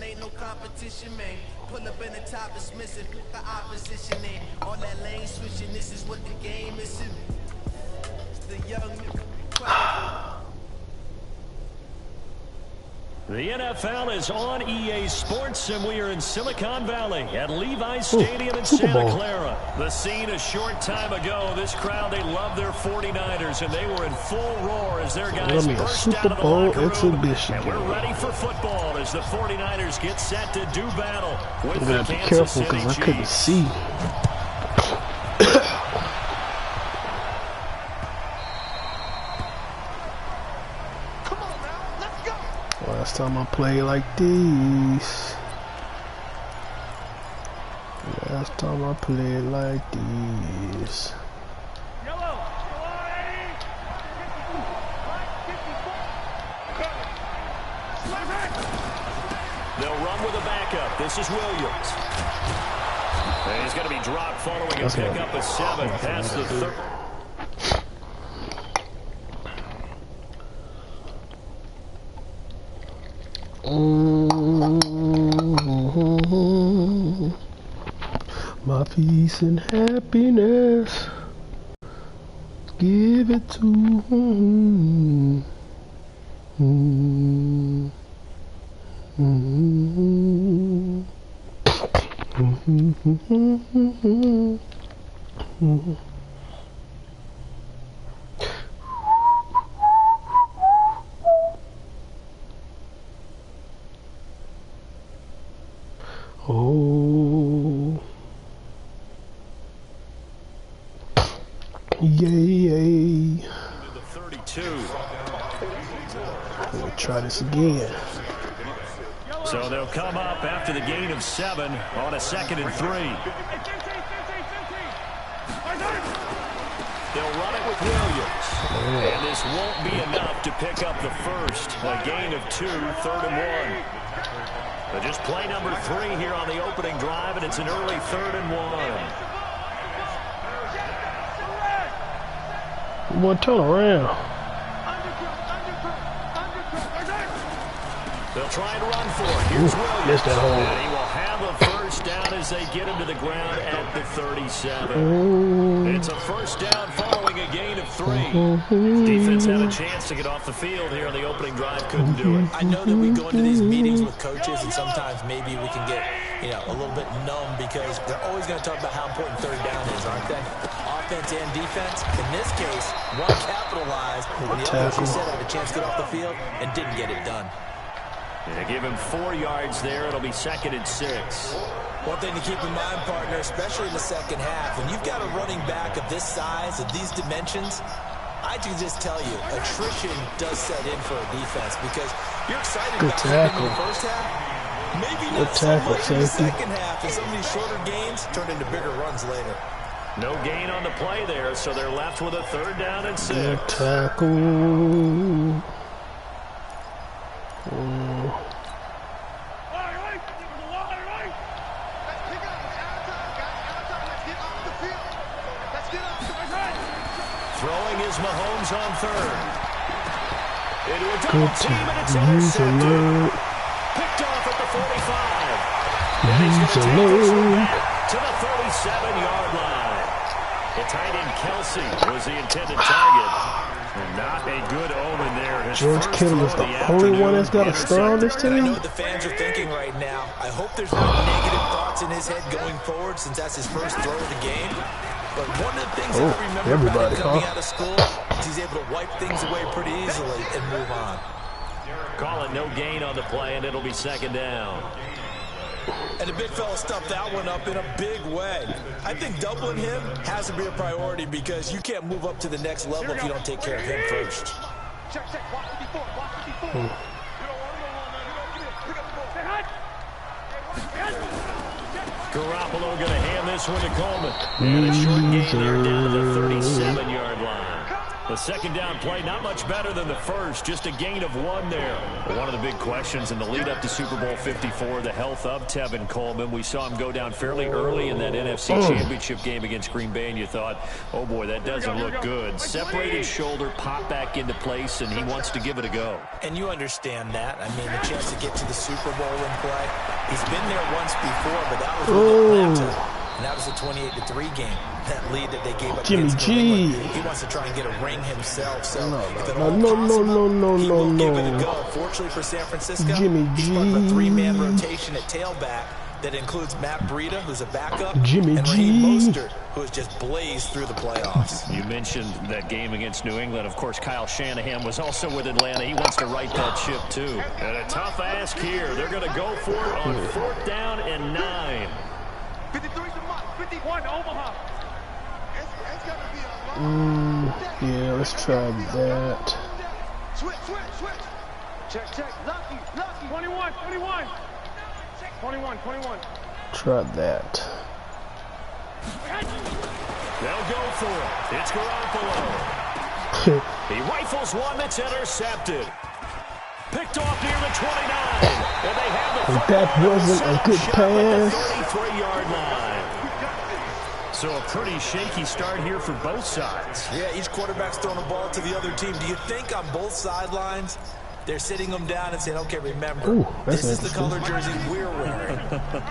ain't no competition, man. Pull up in the top, dismissing the opposition, ain't all that lane switching. This is what the game is. It's the young. The NFL is on EA Sports, and we are in Silicon Valley at Levi's Stadium in Santa Clara. The scene a short time ago. This crowd, they love their 49ers, and they were in full roar as their guys burst out of the locker room. And we're ready for football as the 49ers get set to do battle with the Kansas City Chiefs. I couldn't see. Last time I played like this. Last time I played like this. They'll run with a backup. This is Williams. And he's going to be dropped following a pickup of 7 past the 3rd. My peace and happiness, give it to him. Oh, yay! The 32. We'll try this again. So they'll come up after the gain of 7 on a 2nd and 3. They'll run it with Williams. And this won't be enough to pick up the first. A gain of 2, 3rd and 1. But just play number 3 here on the opening drive, and it's an early 3rd and 1. Boy, turn around. They'll try and run for it. Here's Williams. Missed that hole. And he will have a first down as they get him to the ground at the 37. It's a first down following a gain of 3. Defense had a chance to get off the field here on the opening drive. Couldn't do it. I know that we go into these meetings with coaches, and sometimes maybe we can get, a little bit numb because they're always going to talk about how important 3rd down is, aren't they? Offense and defense. In this case, one capitalized, and the other, as you said, had a chance to get off the field and didn't get it done. They give him 4 yards there. It'll be 2nd and 6. One thing to keep in mind, partner, especially in the second half, when you've got a running back of this size, of these dimensions, I can just tell you, attrition does set in for a defense because you're excited about something in the first half. Maybe not so much in the second half, and some of these shorter games turn into bigger runs later. No gain on the play there, so they're left with a 3rd down and 6. Good tackle. Throwing is Mahomes on 3rd. Into a double team, and it's intercepted. Picked off at the 45. And he's going to take this one back to the 37-yard line. The tight end Kelsey was the intended target. And not a good omen there. George Kittle is the only one that's got a star on this team. I know what the fans are thinking right now. I hope there's no negative thoughts in his head going forward since that's his first throw of the game. But one of the things that I remember about him coming out of school is he's able to wipe things away pretty easily and move on. Calling no gain on the play, and it'll be 2nd down. And the big fella stuffed that one up in a big way. I think doubling him has to be a priority because you can't move up to the next level if you don't take care of him first. Garoppolo going to hand this one to Coleman. And a short gain there down to the 37-yard line. The second down play, not much better than the first, just a gain of 1 there. One of the big questions in the lead up to Super Bowl 54, the health of Tevin Coleman. We saw him go down fairly early in that NFC Championship game against Green Bay, and you thought, oh boy, that doesn't look good. Separated shoulder, pop back into place, and he wants to give it a go. And you understand that. I mean, the chance to get to the Super Bowl and play. He's been there once before, but that was with Atlanta. And that was a 28-3 game. That lead that they gave up Jimmy against G. New England. He wants to try and get a ring himself. So if at all No, possible, he will no. give it a go. Fortunately for San Francisco, Jimmy he's G. part of a 3-man rotation at tailback that includes Matt Breida, who's a backup, Jimmy and G. Raheem Mostert, who has just blazed through the playoffs. You mentioned that game against New England. Of course, Kyle Shanahan was also with Atlanta. He wants to right that ship, too. And a tough ask here. They're going to go for it on 4th down and 9. 53's a month. 51, Omaha. Yeah, let's try that. Switch. Check. Lucky. 21. 21. Try that. They'll go for it. It's Garoppolo. He rifles one that's intercepted. Picked off near the 29. And they have the That wasn't a good pass. 33-yard line. So a pretty shaky start here for both sides. Yeah, each quarterback's throwing the ball to the other team. Do you think on both sidelines they're sitting them down and saying, okay, remember, this is the color jersey we're wearing.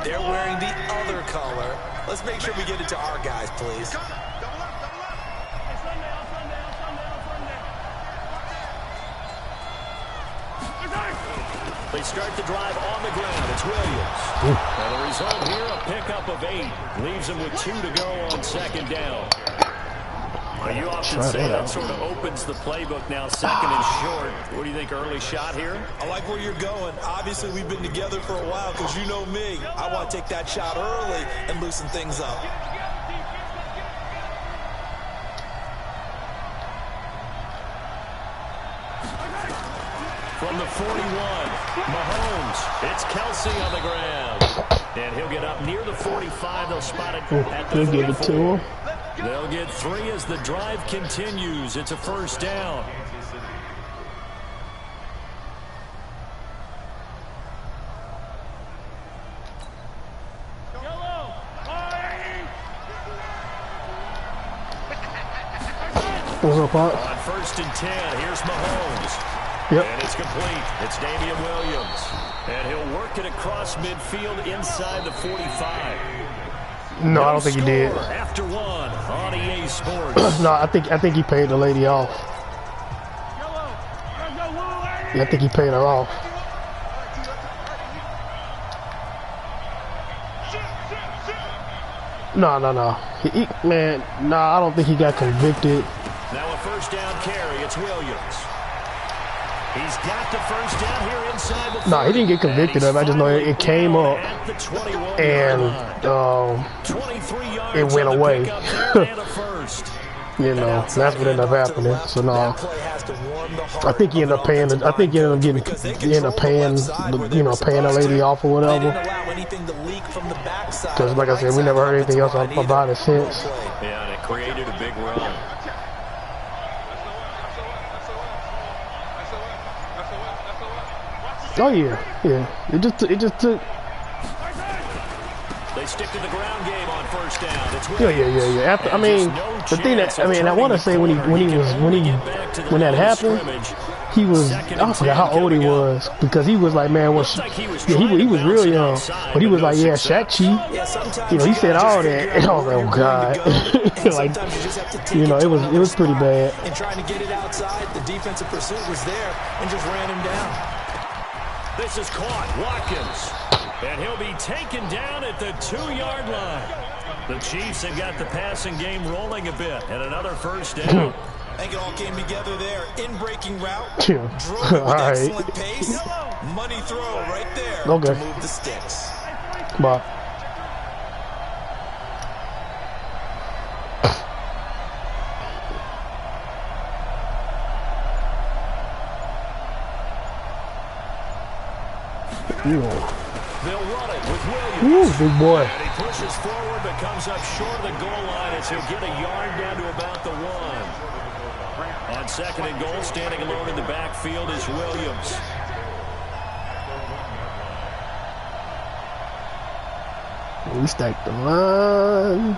They're wearing the other color. Let's make sure we get it to our guys, please. They start the drive on the ground. It's Williams. And the result here, a pickup of 8. Leaves them with 2 to go on 2nd down. Well, you often say that sort of opens the playbook now, 2nd and short. What do you think, early shot here? I like where you're going. Obviously, we've been together for a while because you know me. I want to take that shot early and loosen things up. From the 41, Mahomes. It's Kelsey on the ground. And he'll get up near the 45. They'll spot it at the 44. Give it to him. They'll get 3 as the drive continues. It's a 1st down. What's up, Pop? On 1st and 10, here's Mahomes. Yep. And it's complete. It's Damian Williams. And he'll work it across midfield inside the 45. No, I don't think he did. After 1 on EA Sports. No, I think he paid the lady off. Yeah, I think he paid her off. No. Man, I don't think he got convicted. Now a 1st down carry. It's Williams. He's got the 1st down here inside the 40. No, he didn't get convicted of it. I just know it came up and it went away. You know, that's what ended up happening. So no, I think he ended up paying. I think he ended up paying the lady off or whatever. Because like I said, we never heard anything else about it since. Yeah, and it created a big run. Oh yeah. It just took. They stick to the ground game on 1st down. It's Yeah. After, I mean, the thing that I want to say when that happened, he was, I forgot how old he was, because he was like, man, he was real young, but he was like, yeah, Shaq cheat. You know, he said all that, and I was like, oh god, like, you know, it was pretty bad. And trying to get it outside, the defensive pursuit was there and just ran him down. This is caught. Watkins. And he'll be taken down at the 2-yard line. The Chiefs have got the passing game rolling a bit. And another 1st down. I think it all came together there. In-breaking route. Yeah. Drove it with excellent pace. Money throw right there to move the sticks. Bye. They'll run it with Williams. Ooh, big boy. And he pushes forward but comes up short of the goal line as he'll get a yard down to about the 1. On 2nd and goal, standing alone in the backfield is Williams. We stack the line.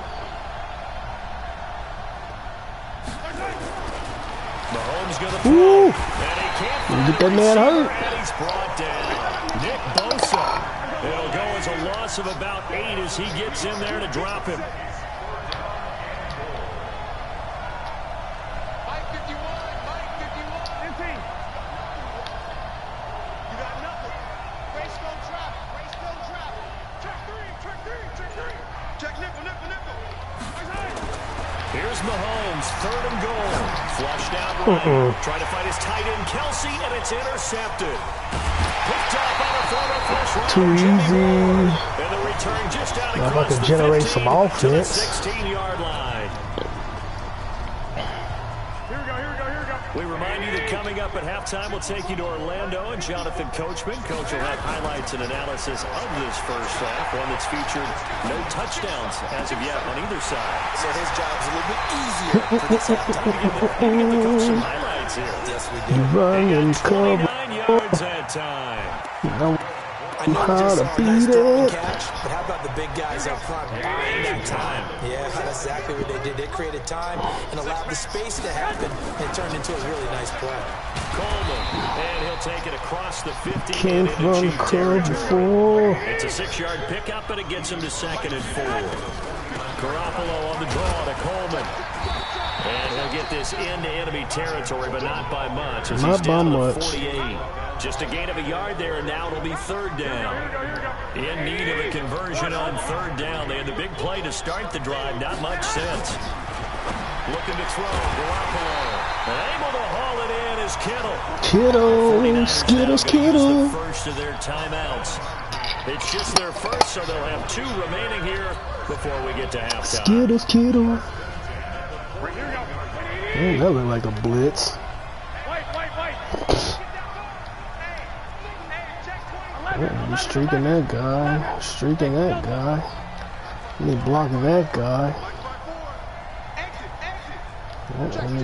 Mahomes going to throw. And he can't get that man hurt. And he's brought down. Nick Bosa. It'll go as a loss of about 8 as he gets in there to drop him. Here's Mahomes, 3rd and goal. Flushed out right. Trying to find his tight end, Kelsey, and it's intercepted. Picked up on a former first round. Too easy. And the return just out if I could generate some offense. 16-yard line. Here we go. We remind you that coming up at halftime, we'll take you to Orlando and Jonathan Coachman. Coach will have highlights and analysis of this first half, one that's featured no touchdowns as of yet on either side. So his job's a little bit easier for this halftime. We get the coach some highlights here. Yes, we do. Run and 29 yards that time. I know how to nice beat it. Catch, but how about the big guys up front buying that time? Yeah, that's exactly what they did. They created time and allowed the space to happen. It turned into a really nice play. Coleman, and he'll take it across the 50. Can't run cover. It's a 6-yard pickup, and it gets him to 2nd and 4. Garoppolo on the draw to Coleman. And he'll get this into enemy territory, but not by much. As he's down to 48. Just a gain of a yard there, and now it'll be 3rd down. In need of a conversion on 3rd down. They had the big play to start the drive. Not much sense. Looking to throw. Garoppolo. Able to haul it in is Kittle. Kittle. The first of their timeouts. It's just their first, so they'll have 2 remaining here before we get to halftime. Kittle. Man, that looked like a blitz. Oh, he's streaking that guy. Let me block that guy. Let me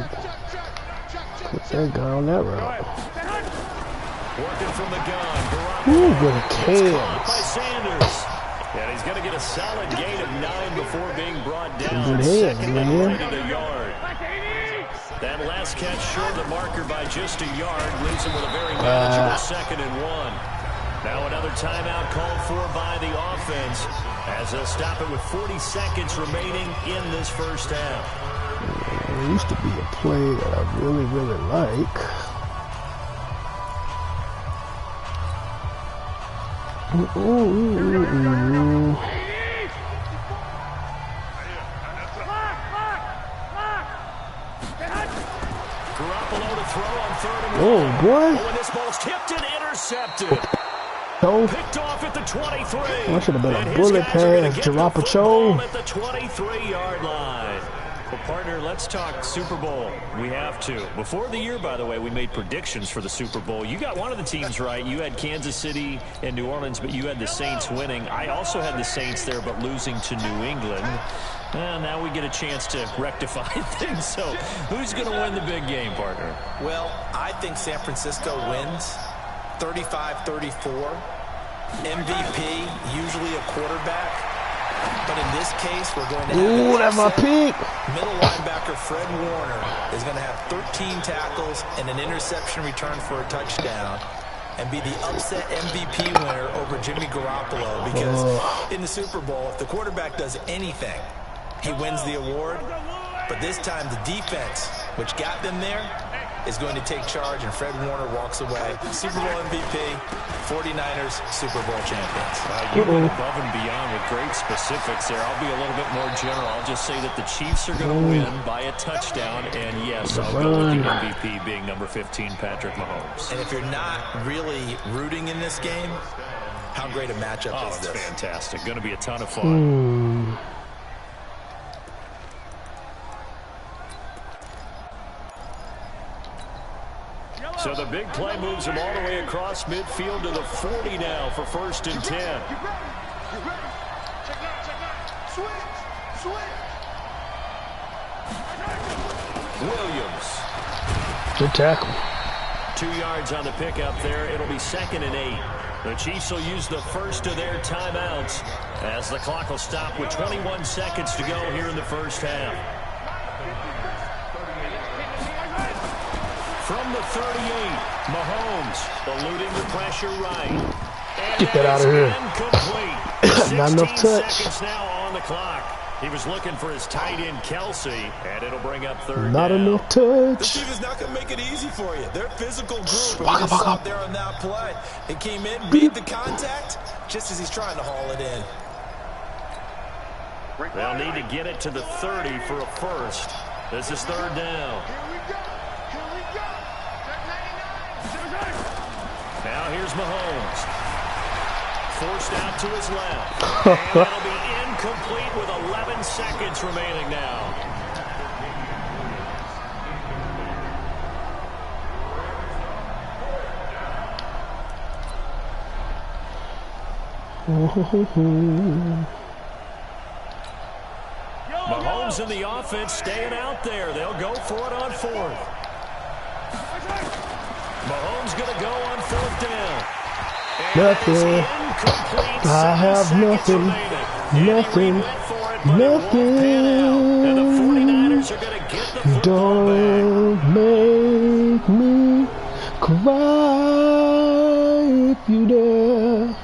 put that guy on that route. Working from the gun. Ooh, good cans. By Sanders. And he's going to get a solid gain of 9 before being brought down. Good hands, man. A yard. That last catch short of the marker by just a yard leaves him with a very manageable 2nd and 1. Now another timeout called for by the offense as they'll stop it with 40 seconds remaining in this first half. There used to be a play that I really, really like. Garoppolo to throw on 3rd and 1. Oh, boy. When this ball's tipped and intercepted. So, Picked off at the 23. that should have been a bullet pass. Jarapacho. At the 23-yard line. Well, partner, let's talk Super Bowl. We have to. Before the year, by the way, we made predictions for the Super Bowl. You got one of the teams right. You had Kansas City and New Orleans, but you had the Saints winning. I also had the Saints there, but losing to New England. Well, now we get a chance to rectify things. So, who's going to win the big game, partner? Well, I think San Francisco wins 35-34. MVP, usually a quarterback. But in this case, we're going to have... Ooh, that's my pick. Middle linebacker Fred Warner is going to have 13 tackles and an interception return for a touchdown and be the upset MVP winner over Jimmy Garoppolo because in the Super Bowl, if the quarterback does anything, he wins the award. But this time, the defense, which got them there, is going to take charge, and Fred Warner walks away. Super Bowl MVP, 49ers Super Bowl champions. You went above and beyond with great specifics there. I'll be a little bit more general. I'll just say that the Chiefs are going to win by a touchdown, and yes, I'll go with the MVP being number 15, Patrick Mahomes. And if you're not really rooting in this game, how great a matchup is this? It's fantastic. Going to be a ton of fun. So the big play moves him all the way across midfield to the 40 now for 1st and 10. Williams Good tackle. 2 yards on the pickup there. It'll be 2nd and 8. The Chiefs will use the first of their timeouts as the clock will stop with 21 seconds to go here in the first half. From the 38, Mahomes eluding the pressure right. And get that out of here. Incomplete. Not enough touch. 16 seconds now on the clock. He was looking for his tight end, Kelsey, and it'll bring up 3rd Not down. enough touch. This team is not going to make it easy for you. They're a physical group. And we just saw it there on that play. It came in, made the contact, just as he's trying to haul it in. They'll need to get it to the 30 for a first. This is 3rd down. Now here's Mahomes. Forced out to his left. And that'll be incomplete with 11 seconds remaining now. Mahomes and the offense staying out there. They'll go for it on 4th. Mahomes going to go on 4th down. Nothing. I have nothing. Nothing. Nothing. And the 49ers are going to get the football Don't make me cry if you dare.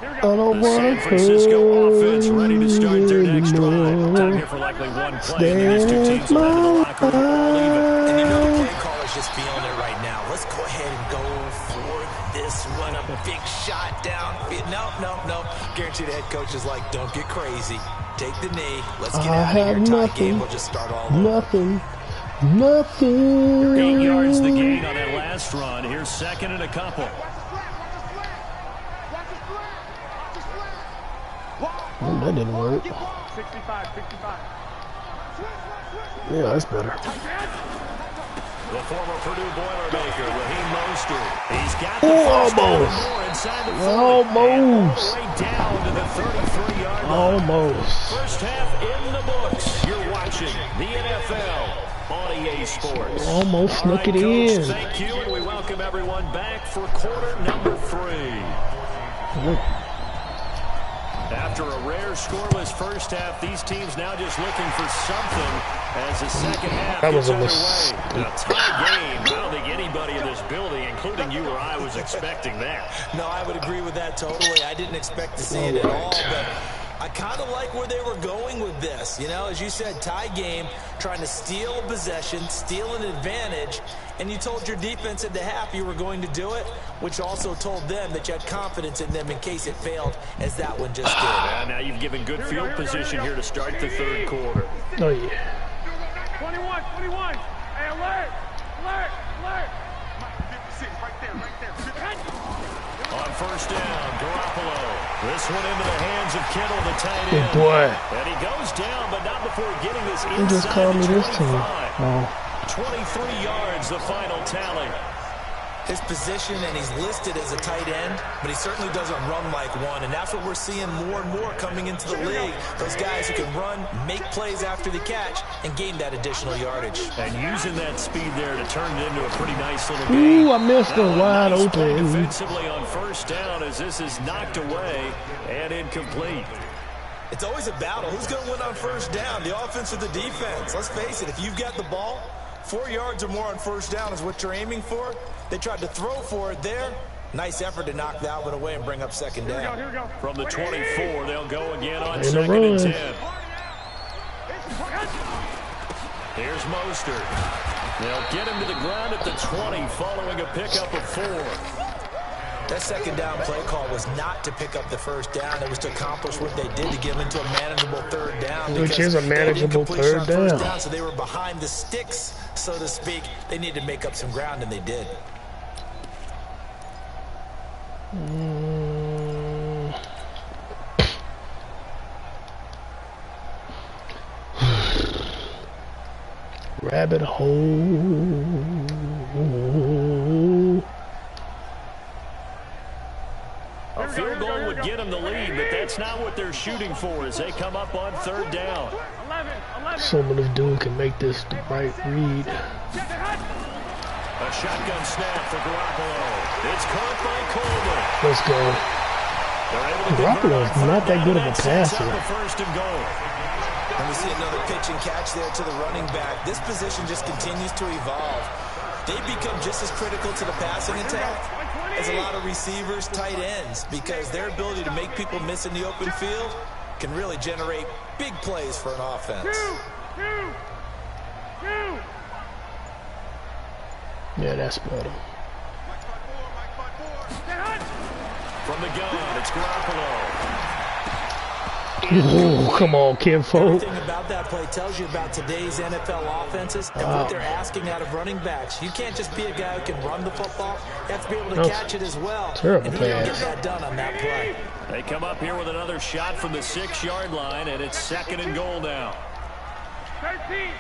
I don't want San Francisco offense ready to start their next drive. Time here for likely one play. And these two teams will head to the locker room all even. And you know the play caller's just feeling it right now. Let's go ahead and go for this one. A big shot down. No. Guarantee the head coach is like, don't get crazy. Take the knee. Let's get out of here. Tie game. We'll just start all over. Nothing. Nothing. 8 yards the gain on that last run. Here's 2nd and a couple. Oh, that didn't work. 65. Yeah, that's better. The former Purdue Boilermaker, Raheem Mostert. He's got the first almost. more inside the 40. Almost. All the way down to the 33-yard line. Almost. First half in the books. You're watching the NFL on EA Sports. Almost snuck it Coach, in. thank you, and we welcome everyone back for quarter number 3. After a rare scoreless first half, these teams now just looking for something as the second half That was gets a underway. A tie game. I don't think anybody in this building, including you or I, was expecting that. No, I would agree with that totally. I didn't expect to see it at all, but I kind of like where they were going with this. You know, as you said, tie game, trying to steal a possession, steal an advantage, and you told your defense at the half you were going to do it, which also told them that you had confidence in them in case it failed, as that one just did. Yeah, now you've given good field position here to start the third quarter. Oh, yeah. 21. Hey, alert. 56, right there. On first down, Garoppolo. This one into the hands of Kittle, the tight Good end. boy. And he goes down, but not before getting this You just inside called me the this 25. time. Oh. 23 yards, the final tally. His position, and he's listed as a tight end, but he certainly doesn't run like one, and that's what we're seeing more and more coming into the league. Those guys who can run, make plays after the catch, and gain that additional yardage. And using that speed there to turn it into a pretty nice little game. Ooh, I missed a wide Nice play open. defensively on first down as this is knocked away and incomplete. It's always a battle. Who's going to win on first down, the offense or the defense? Let's face it, if you've got the ball, 4 yards or more on first down is what you're aiming for. They tried to throw for it there. Nice effort to knock that one away and bring up second down. Here we go. From the 24, they'll go again on In the 2nd and run. 10. Here's Mostert. They'll get him to the ground at the 20 following a pickup of 4. That second down play call was not to pick up the first down. It was to accomplish what they did to get them into a manageable third down. Which is a manageable third down. So they were behind the sticks, so to speak. They needed to make up some ground, and they did. Rabbit hole. A field goal would get them the lead, but that's not what they're shooting for as they come up on third down. 11. Someone this dude can make this the right read. A shotgun snap for Garoppolo. It's caught by Coleman. Let's go. Garoppolo is not that good of a passer. First and goal. And we see another pitch and catch there to the running back. This position just continues to evolve. They've become just as critical to the passing attack as a lot of receivers, tight ends, because their ability to make people miss in the open field can really generate big plays for an offense. Yeah, that's better. From the gun, it's Garoppolo. Ooh, come on, Kinfolk. Everything about that play tells you about today's NFL offenses and what they're asking out of running backs. You can't just be a guy who can run the football. You have to be able to catch it as well. Terrible and he didn't get that done on that play. They come up here with another shot from the 6-yard line, and it's 2nd and goal now. 13.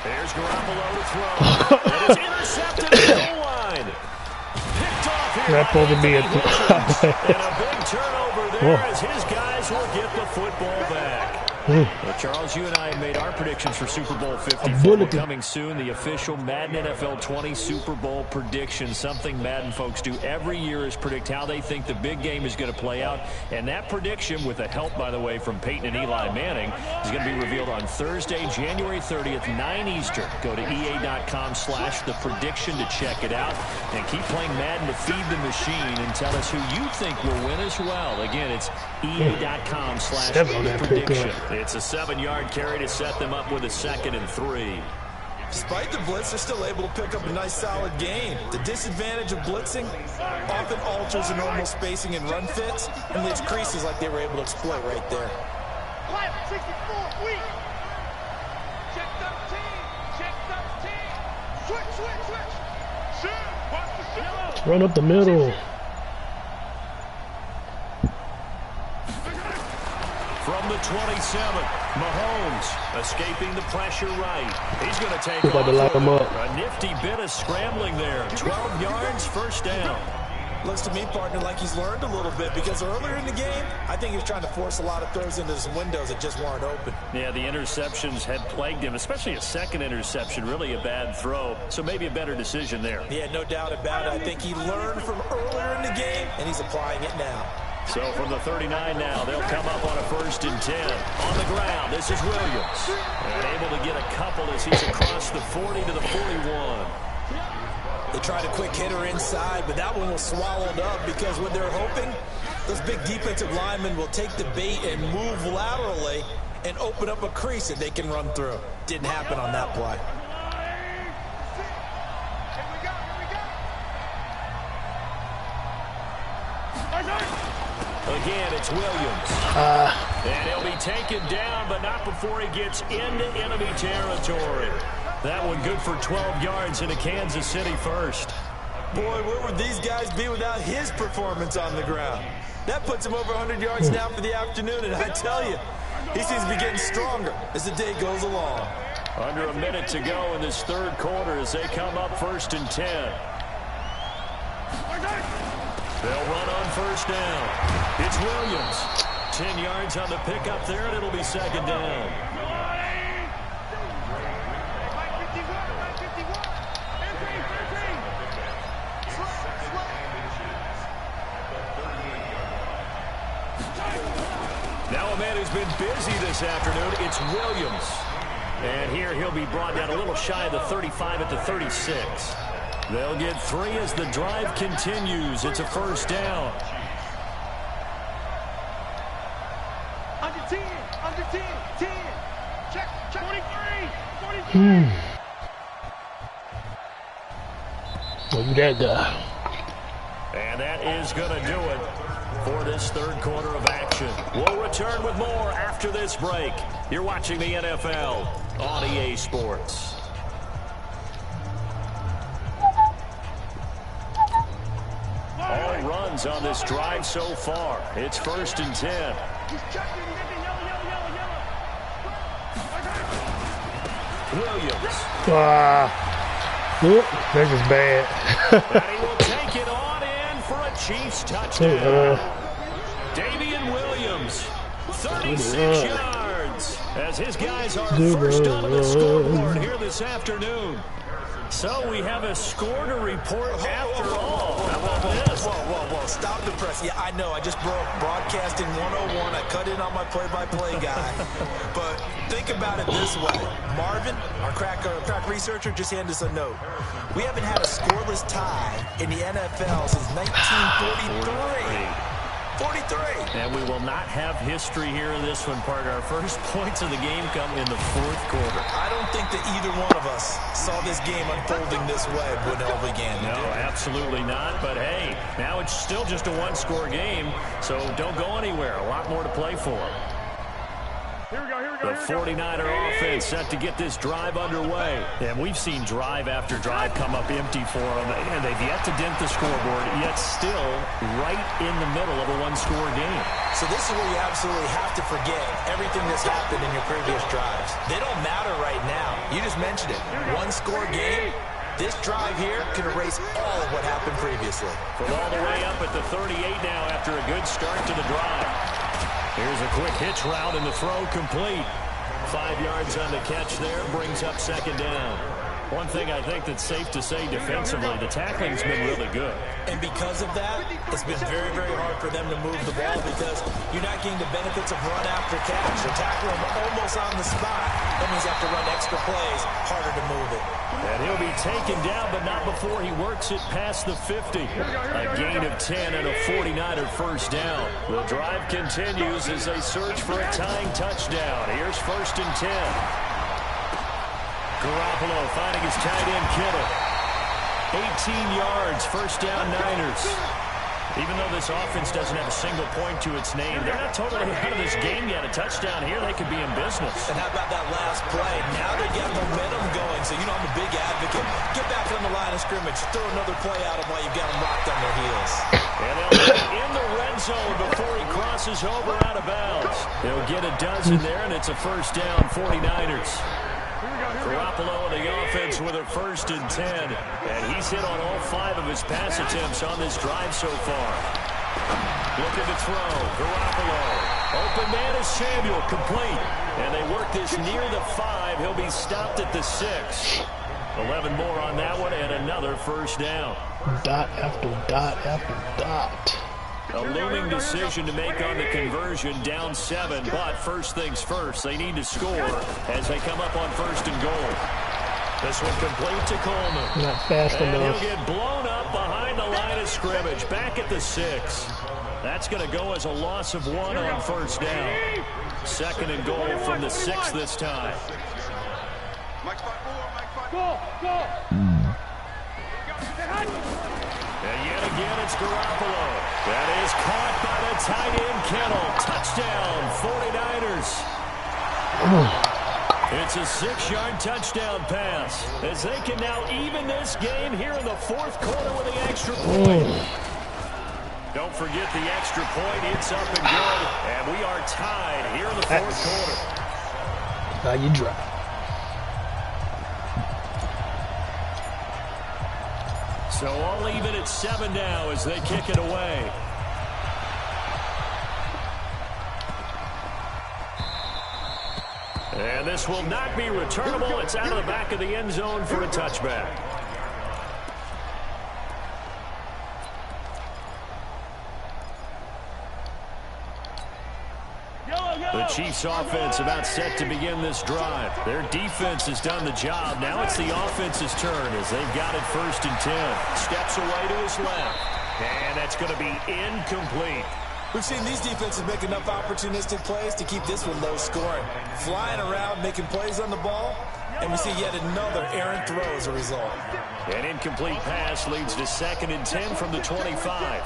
There's Garoppolo to throw. And it's intercepted at the goal line. Picked off here. That's supposed to be a and a big turnover there as his guys will get the football back. Well, Charles, you and I have made our predictions for Super Bowl 54. Coming soon, the official Madden NFL 20 Super Bowl prediction. Something Madden folks do every year is predict how they think the big game is going to play out. And that prediction, with the help, by the way, from Peyton and Eli Manning, is going to be revealed on Thursday, January 30th, 9 Eastern. Go to EA.com/theprediction to check it out. And keep playing Madden to feed the machine and tell us who you think will win as well. Again, it's EA.com/theprediction. It's a 7-yard carry to set them up with a 2nd and 3. Despite the blitz, they're still able to pick up a nice, solid gain. The disadvantage of blitzing often alters the normal spacing and run fits and leaves creases like they were able to exploit right there. 64, weak. Check 13. Switch. Shoot. Watch the shoot. Run up the middle. From the 27, Mahomes escaping the pressure right. He's going to take off. To light him up. A nifty bit of scrambling there. 12 yards, 1st down. Looks to me, partner, like he's learned a little bit because earlier in the game, I think he was trying to force a lot of throws into some windows that just weren't open. Yeah, the interceptions had plagued him, especially a 2nd interception, really a bad throw. So maybe a better decision there. Yeah, no doubt about it. I think he learned from earlier in the game, and he's applying it now. So from the 39 now, they'll come up on a 1st and 10. On the ground, this is Williams. And able to get a couple as he's across the 40 to the 41. They tried a quick hitter inside, but that one was swallowed up because what they're hoping, those big defensive linemen will take the bait and move laterally and open up a crease that they can run through. Didn't happen on that play. Again, it's Williams. And he'll be taken down, but not before he gets into enemy territory. That one good for 12 yards into Kansas City first. Boy, where would these guys be without his performance on the ground? That puts him over 100 yards now for the afternoon, and I tell you, he seems to be getting stronger as the day goes along. Under a minute to go in this 3rd quarter as they come up 1st and 10. They'll run on 1st down. It's Williams. 10 yards on the pickup there, and it'll be 2nd down. Now a man who's been busy this afternoon, it's Williams. And here he'll be brought down a little shy of the 35 at the 36. They'll get 3 as the drive continues. It's a 1st down. Under 10. Check 23. Look at that guy. And that is going to do it for this 3rd quarter of action. We'll return with more after this break. You're watching the NFL on EA Sports. All runs on this drive so far. It's 1st and 10. Williams. This is bad. And he will take it on in for a Chiefs touchdown. Damian Williams, 36 yards. offense as his guys are first onto the scoreboard here this afternoon. So we have a score to report after all. How about this? Whoa. Stop the press. Yeah, I know. I just broke broadcasting 101. I cut in on my play-by-play guy. But think about it this way. Marvin, our crack researcher, just handed us a note. We haven't had a scoreless tie in the NFL since 1943. 43. And we will not have history here in this one, partner. Our first points of the game come in the fourth quarter. I don't think that either one of us saw this game unfolding this way when it began. No, absolutely not. But, hey, now it's still just a one-score game, so don't go anywhere. A lot more to play for. The 49er offense set to get this drive underway. And we've seen drive after drive come up empty for them. And they've yet to dent the scoreboard, yet still right in the middle of a one-score game. So this is where you absolutely have to forget everything that's happened in your previous drives. They don't matter right now. You just mentioned it. One-score game. This drive here can erase all of what happened previously. From all the way up at the 38 now after a good start to the drive. Here's a quick hitch route and the throw complete. 5 yards on the catch there, brings up second down. One thing I think that's safe to say defensively, the tackling's been really good. And because of that, it's been very, very hard for them to move the ball because you're not getting the benefits of run after catch. You're tackling them almost on the spot. That means you have to run extra plays, harder to move it. And he'll be taken down, but not before he works it past the 50. A gain of 10 and a 49er first down. The drive continues as they search for a tying touchdown. Here's 1st and 10. Garoppolo finding his tight end Kittle. 18 yards, first down Niners. Even though this offense doesn't have a single point to its name, they're not totally out of this game yet. A touchdown here, they could be in business. And how about that last play? Now they get momentum going. So, you know, I'm a big advocate. Get back on the line of scrimmage. Throw another play out of while you've got them locked on their heels. And they'll be in the red zone before he crosses over out of bounds. They'll get a dozen there, and it's a first down, 49ers. Garoppolo in the offense with a 1st and 10. And he's hit on all 5 of his pass attempts on this drive so far. Looking to throw. Garoppolo. Open man is Samuel. Complete. And they work this near the 5. He'll be stopped at the 6. 11 more on that one and another first down. Dot after dot after dot. A looming decision to make on the conversion, down 7, but first things first, they need to score as they come up on 1st and goal. This one complete to Coleman. Not fast enough. And he'll get blown up behind the line of scrimmage, back at the 6. That's going to go as a loss of 1 on first down. 2nd and goal from the 6 this time. And yet again, it's Garoppolo. That is caught by the tight end Kittle. Touchdown, 49ers. It's a 6-yard touchdown pass as they can now even this game here in the 4th quarter with the extra point. Don't forget the extra point. It's up and good. And we are tied here in the 4th quarter. Now you drive. So all even at 7 now as they kick it away. And this will not be returnable. It's out of the back of the end zone for a touchback. The Chiefs offense about set to begin this drive. Their defense has done the job. Now it's the offense's turn as they've got it 1st and 10. Steps away to his left. And that's going to be incomplete. We've seen these defenses make enough opportunistic plays to keep this one low scoring. Flying around, making plays on the ball, and we see yet another errant throw as a result. An incomplete pass leads to 2nd and 10 from the 25.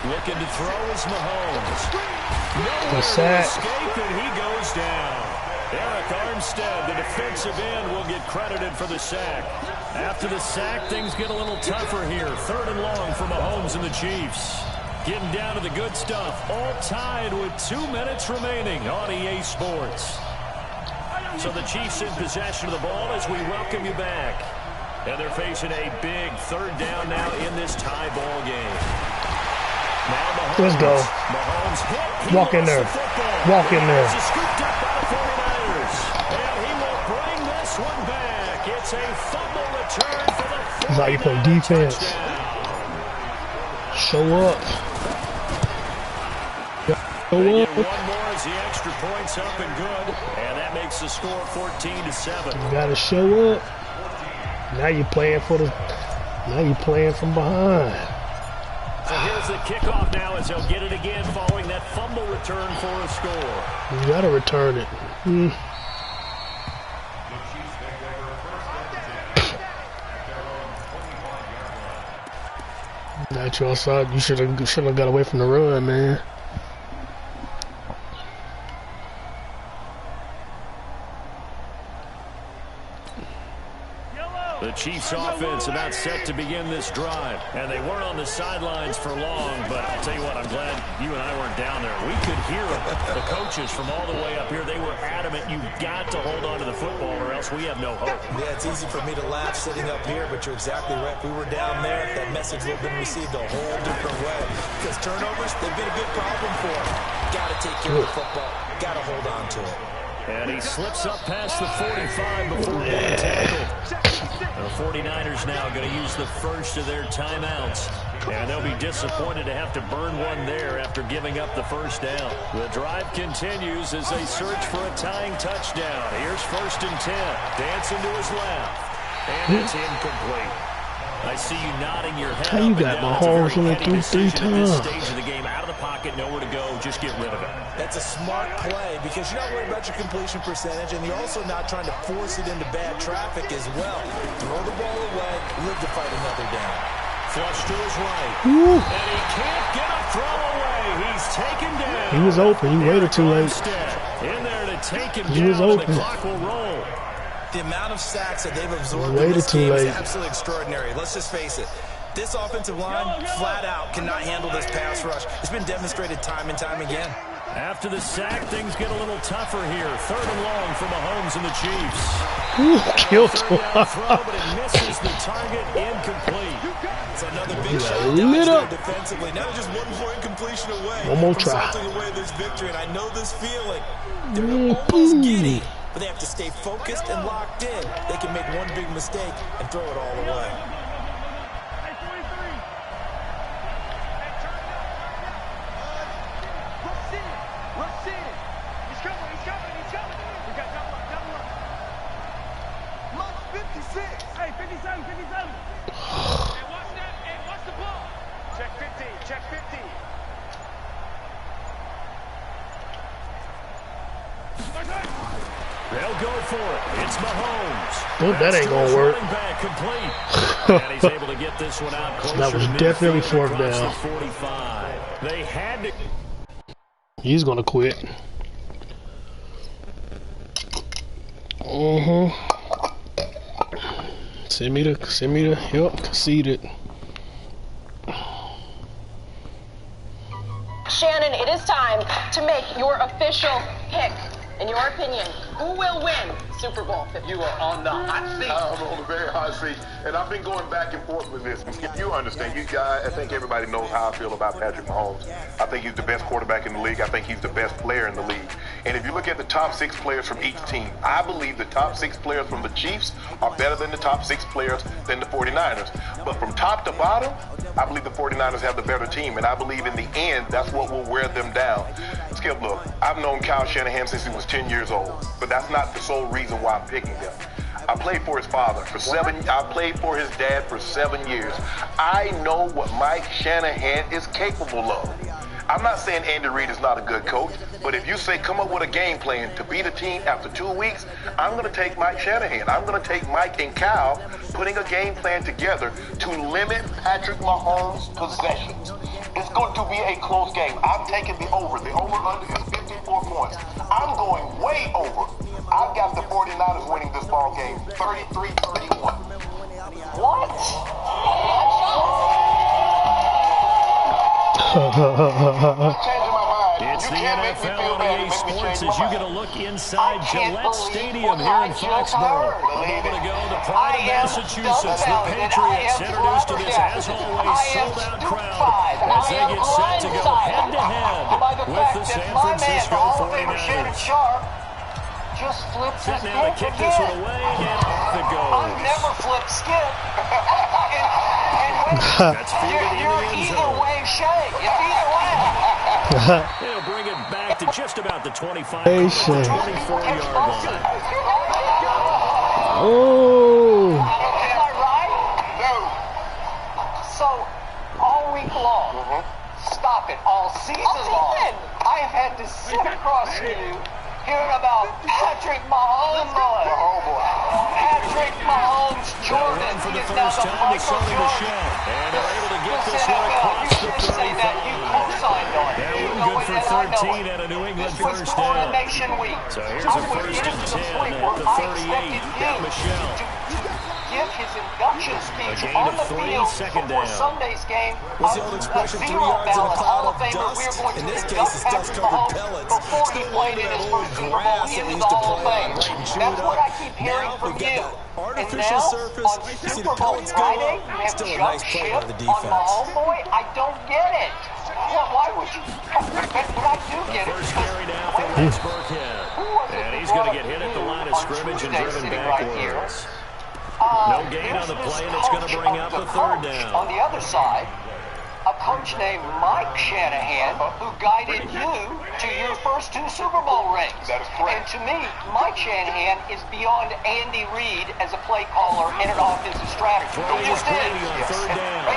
Looking to throw is Mahomes. No escape, and he goes down. Eric Armstead, the defensive end, will get credited for the sack. After the sack, things get a little tougher here. 3rd and long for Mahomes and the Chiefs. Getting down to the good stuff. All tied with 2 minutes remaining on EA Sports. So the Chiefs in possession of the ball as we welcome you back. And they're facing a big third down now in this tie ball game. Now Mahomes, let's go. Mahomes hit. Walk in there. Walk in there. He's scooped up by the 49ers. And he will bring this one back. It's a fumble return for the 49ers. That's how you play defense. Show up. They get one more as the extra point's up and good. And that makes the score 14-7. You gotta show up. Now you're playing for the. Now you're playing from behind. So here's the kickoff now as they'll get it again following that fumble return for a score. You gotta return it. Got you outside. You should have got away from the run, man. The Chiefs offense about set to begin this drive. And they weren't on the sidelines for long, but I'll tell you what, I'm glad you and I weren't down there. We could hear them. The coaches from all the way up here, they were adamant, you've got to hold on to the football or else we have no hope. Yeah, it's easy for me to laugh sitting up here, but you're exactly right. If we were down there, that message would have been received a whole different way. Because turnovers, they've been a big problem for them. Got to take care of the football. Got to hold on to it. And he slips up past the 45 before being tackled. The 49ers now going to use the first of their timeouts. And they'll be disappointed to have to burn one there after giving up the first down. The drive continues as they search for a tying touchdown. Here's 1st and 10. Dancing to his left. And it's incomplete. I see you nodding your head. How you got Mahomes only threw 3 times? At this stage of the game, out of the pocket, nowhere to go. Just get rid of it. That's a smart play because you're not worried about your completion percentage, and you're also not trying to force it into bad traffic as well. Throw the ball away, live to fight another down. Flush to his right. And he can't get a throw away. He's taken down. He was open. He waited too late. In there to take him He down. was open. The clock will roll. The amount of sacks that they've absorbed in this game is absolutely extraordinary. Let's just face it. This offensive line, flat out, cannot handle this pass rush. It's been demonstrated time and time again. After the sack, things get a little tougher here. 3rd and long for Mahomes and the Chiefs. Killed him. But it misses the target, incomplete. It's another big shot lit up defensively. Now just 1 point completion away. One more try. Away this victory, and I know this feeling. They're almost giddy, but they have to stay focused and locked in. They can make one big mistake and throw it all away. They'll go for it. It's Mahomes. Oh, that ain't gonna work. And he's able to get this one out closer. That was definitely 4th down. 45. They had to. He's gonna quit. Send me the help. Conceded. Shannon, it is time to make your official pick. In your opinion, who will win Super Bowl 50? You are on the hot seat. I'm on the very hot seat. And I've been going back and forth with this. You understand. I think everybody knows how I feel about Patrick Mahomes. I think he's the best quarterback in the league. I think he's the best player in the league. And if you look at the top 6 players from each team, I believe the top 6 players from the Chiefs are better than the top 6 players than the 49ers. But from top to bottom, I believe the 49ers have the better team. And I believe in the end, that's what will wear them down. Skip, look, I've known Kyle Shanahan since he was 10 years old. But that's not the sole reason why I'm picking him. I played for his father for 7. I played for his dad for 7 years. I know what Mike Shanahan is capable of. I'm not saying Andy Reid is not a good coach, but if you say come up with a game plan to beat a team after 2 weeks, I'm going to take Mike Shanahan. I'm going to take Mike and Kyle putting a game plan together to limit Patrick Mahomes' possessions. It's going to be a close game. I'm taking the over. The over-under is 54 points. I'm going way over. I've got the 49ers winning this ball game 33-31. What? It's the NFL on EA Sports as you get a look inside Gillette Stadium here in Foxborough. A moment ago, the pride of Massachusetts, the Patriots, introduced to this, as always, sold-out crowd as they get set to go head-to-head with the San Francisco 49ers. Just flip Set now to kick this one away, and off it goes. I've never flipped skip. That's fielded in the end either zone. way shake. It's either way. They'll bring it back to just about the 25, Hey, shit. 24-yard line. Oh. Am I right? No. So, all week long, stop it, all season long, I have had to sit across you hearing about Patrick Mahomes. Patrick Mahomes, Jordan. For He the is now first the time, it's Michael Sony Jordan. Michel. And they're able to get this NFL, one across you the should say that 35. you co-signed on it. Now You we're know good it, for and I know 13 it. and a New England This was first down. Coronation Week. So here's I a was first getting and to the 10 point at where the I 38. expected Now him Michel. to give his induction speech A gain on of the 3, field second before down. Sunday's game. What's the old expression? 3 yards in a cloud of dust. In this case, it's dust-covered pellets. Before he Still played under in that his old first Super Bowl grass that into we the used to Hall of play on, Fame. right, and chew That's it what up. I keep hearing Now from we've got you. that And artificial now, surface. on You see the Super Bowl pellets go Friday, up. you have Still a jump nice play ship by the on defense. my homeboy. I don't get it. Why would you? But I do get it. First carry now for Rex Burkhead. And he's going to get hit at the line of scrimmage and driven backwards. No gain on the play, and it's going to bring up a third down. On the other side, a coach named Mike Shanahan, who guided you to your first 2 Super Bowl rings. That is correct. And to me, Mike Shanahan is beyond Andy Reid as a play caller and an offensive strategy. Throwing He is just Brady is. on third down.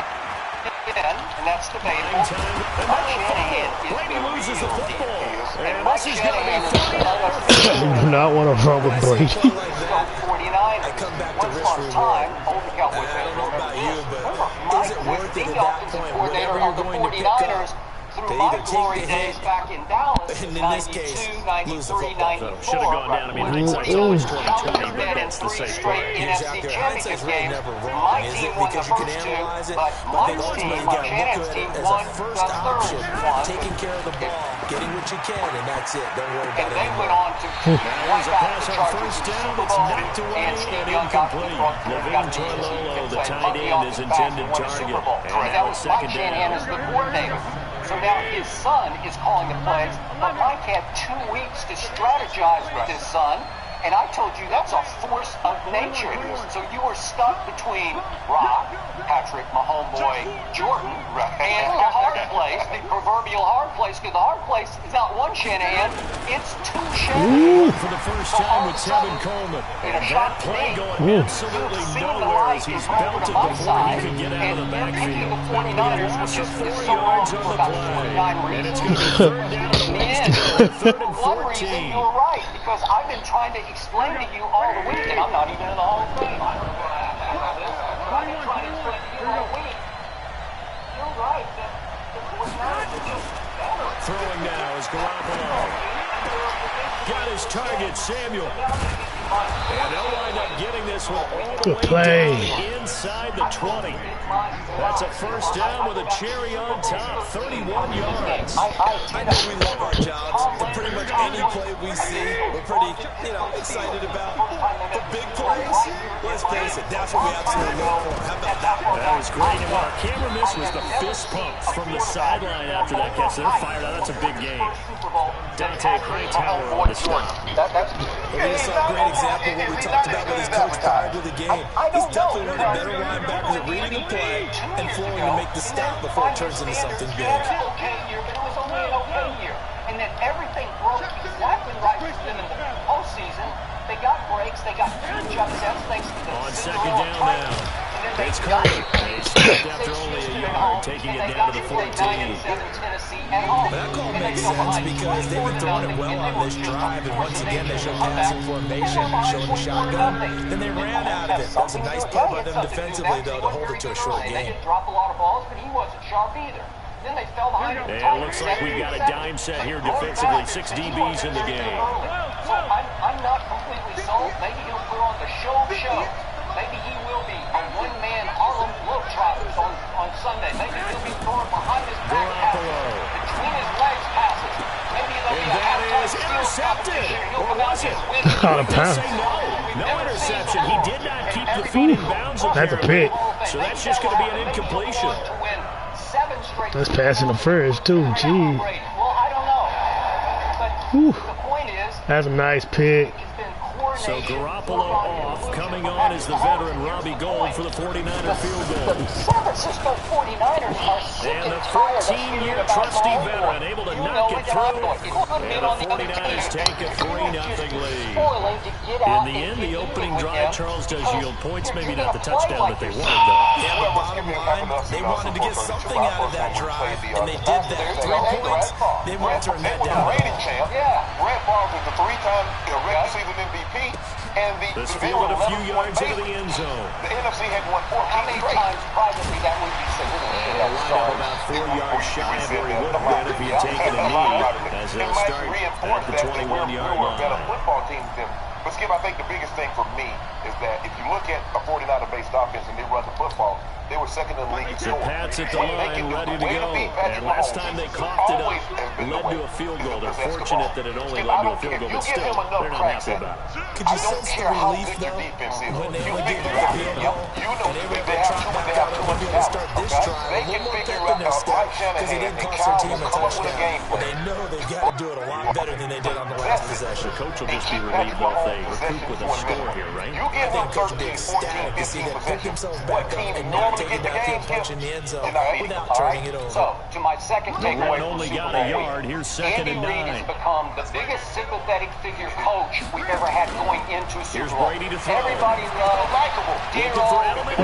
And that's debatable. Time, and Mike now Shanahan is Brady the loses the real football. deal. And Mike this is going to be Shanahan is 30. You do not want to run with Brady. Like that, 49ers. I come back to Once risk upon a reward. time, older Cowboys I don't know fans about you, but Mike is it was worth it the at that offensive point? coordinator Whatever of the you're going to pick up, 49ers through to my either take glory the days hit, back in Dallas, and in this case, 92, lose the 93, football. 94. Should have gone down. I mean, hindsight's always 20/20, but that's the same straight play. NFC Exactly. championship Hindsight's really games. never My wrong, is team it? won the Because you can first 2, analyze it, but but I my think ultimately team, you my got to Shannon's look at team, it as a won first the option, third one. taking care of the ball, getting what you can, and that's it. Don't worry And about they it went anymore. on to There's wipe a out pass the on Chargers first in the down. Super It's Bowl, knocked away and and Steve Young got the incomplete. front, got Levine the Toilolo, the played tight monkey end, off is his back and intended won a target. Super Bowl. And That now was it's Mike second Shanahan down. as the coordinator. So now his son is calling the plays, but Mike had 2 weeks to strategize with his son. And I told you that's a force of nature. So you were stuck between Rock, Patrick, my homeboy, Jordan, and the hard place, the proverbial hard place, because the hard place is not one Shanahan, it's 2 Shanahan. For the first time with Tevin Coleman. And that play going absolutely nowhere as he's belted before he can get out of the backfield. Loss of 4 yards on the play. And it's going to be third down to Winston. Third and For one reason, 14. you were right, because I've been trying to explain to you all the week, and I'm not even in the Hall of Fame. I've been trying to explain to you all week. You're right, the 49ers are just better. Throwing now is Garoppolo. Got his target, Samuel. And they'll wind up getting this one all the Good way play. down inside the 20. That's a first down with a cherry on top, 31 yards. I know we love our jobs, and pretty much any play we see, we're pretty, excited about. The big plays, let's face it, that's what we absolutely look for. How about that? That was great. And what our camera missed was the fist pump from the sideline after that catch. They're fired out. That's a big game. Dante Hightower on the stop. We just saw a great example of what we talked about with his coach prior to the game. He's definitely one of the better linebackers at reading the play and flowing to make the stop before it turns into something big. Okay year, but it was only an okay year. And then everything broke exactly right for them in the postseason. They got breaks, they got huge upsets thanks to the On second down now. It's Curry. They stopped after only a yard, taking it down to the 14. That call makes sense because they've been throwing it well on this drive, and once again they showed passing formation, showing the shotgun, then they ran out of it. That was a nice play by them defensively, though, to hold it to a short They game. didn't drop a lot of balls, but he wasn't sharp either. Then they fell behind him. And it looks like we've got a dime set here defensively. 6 DBs in the game. So I'm not completely sold. Maybe he'll put on the show. Maybe he will be a one-man Harlem Globetrotters on Sunday. Maybe he'll be throwing behind his back passes, between his legs passes. was it? Out of bounds. No interception. He did not keep the feet in bounds. That's a pick. So that's just going to be an incompletion. That's passing the first, too. Gee. Well, I don't know. But the point is, that's a nice pick. So Garoppolo off. Coming on is the veteran Robbie Gould for the 49er field goal. The San Francisco 49ers are sick And the tired of 14-year hearing trusty about veteran Baltimore. able to You knock know it and I through. know it. It could And be the on the other 49ers team. take a 3-0 lead. Spoiling to get In out the and end, get the opening even with drive, them Charles does because yield points, maybe you're not the gonna play touchdown like that they this. wanted, though. Yeah, but bottom line, they wanted to get something out of that drive, and they did that. 3 points, they want to turn that down. Reigning champ. Brett Favre was the 3-time regular season MVP, and This fielded a few yards into the end zone. The NFC had won 14 How many straight. times privately that would be said? And a line up about 4 yards shy of where he would have been if he had taken a knee, as they'll start at the 21-yard We're a better line. football team than them. But Skip, I think the biggest thing for me is that if you look at a 49er-based offense and they run the football, they were second in the league in The scoring. Pats at the line, ready to go. And last time they coughed it up, led to a field goal. They're fortunate that it only led to a field goal, but still, they're not happy about it. Could you sense the relief, though, when they only gave up the field goal, and they were able to trot back out and be able to start this drive a little more pep in their step because it didn't cost their team a touchdown. But they know they've got to do it a lot better than they did on the last possession. The coach will just be relieved if they recoup with a score here, right? I think Coach will be ecstatic to see them pick themselves back up and not take it back in, punch in the end zone without turning it over. So, to my second The takeaway run from only Super got Bowl a week, yard. Here's second Andy and Reid has 9. become the biggest sympathetic figure coach we've ever had going into Super Here's Bowl. Brady to throw. Everybody loves likable. Looking for Edelman.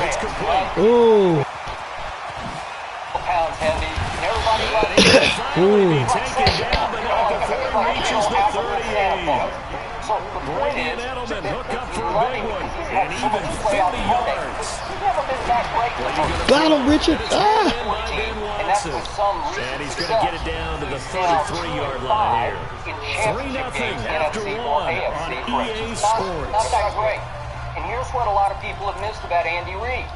It's complete. Ooh. Pounds heavy. Everybody loves He it. can finally be taken down, but not before he reaches the 38. So the point Brady and is, Edelman hook up for a big one, and even 50 yards. he's never been that great. Got him, Richard. It's Ah. in by Ben And that's Watson. with some reason. And he's going to get it down to the 33-yard line here. 3-0 after 1 on EA Sports. Not that great. And here's what a lot of people have missed about Andy Reid.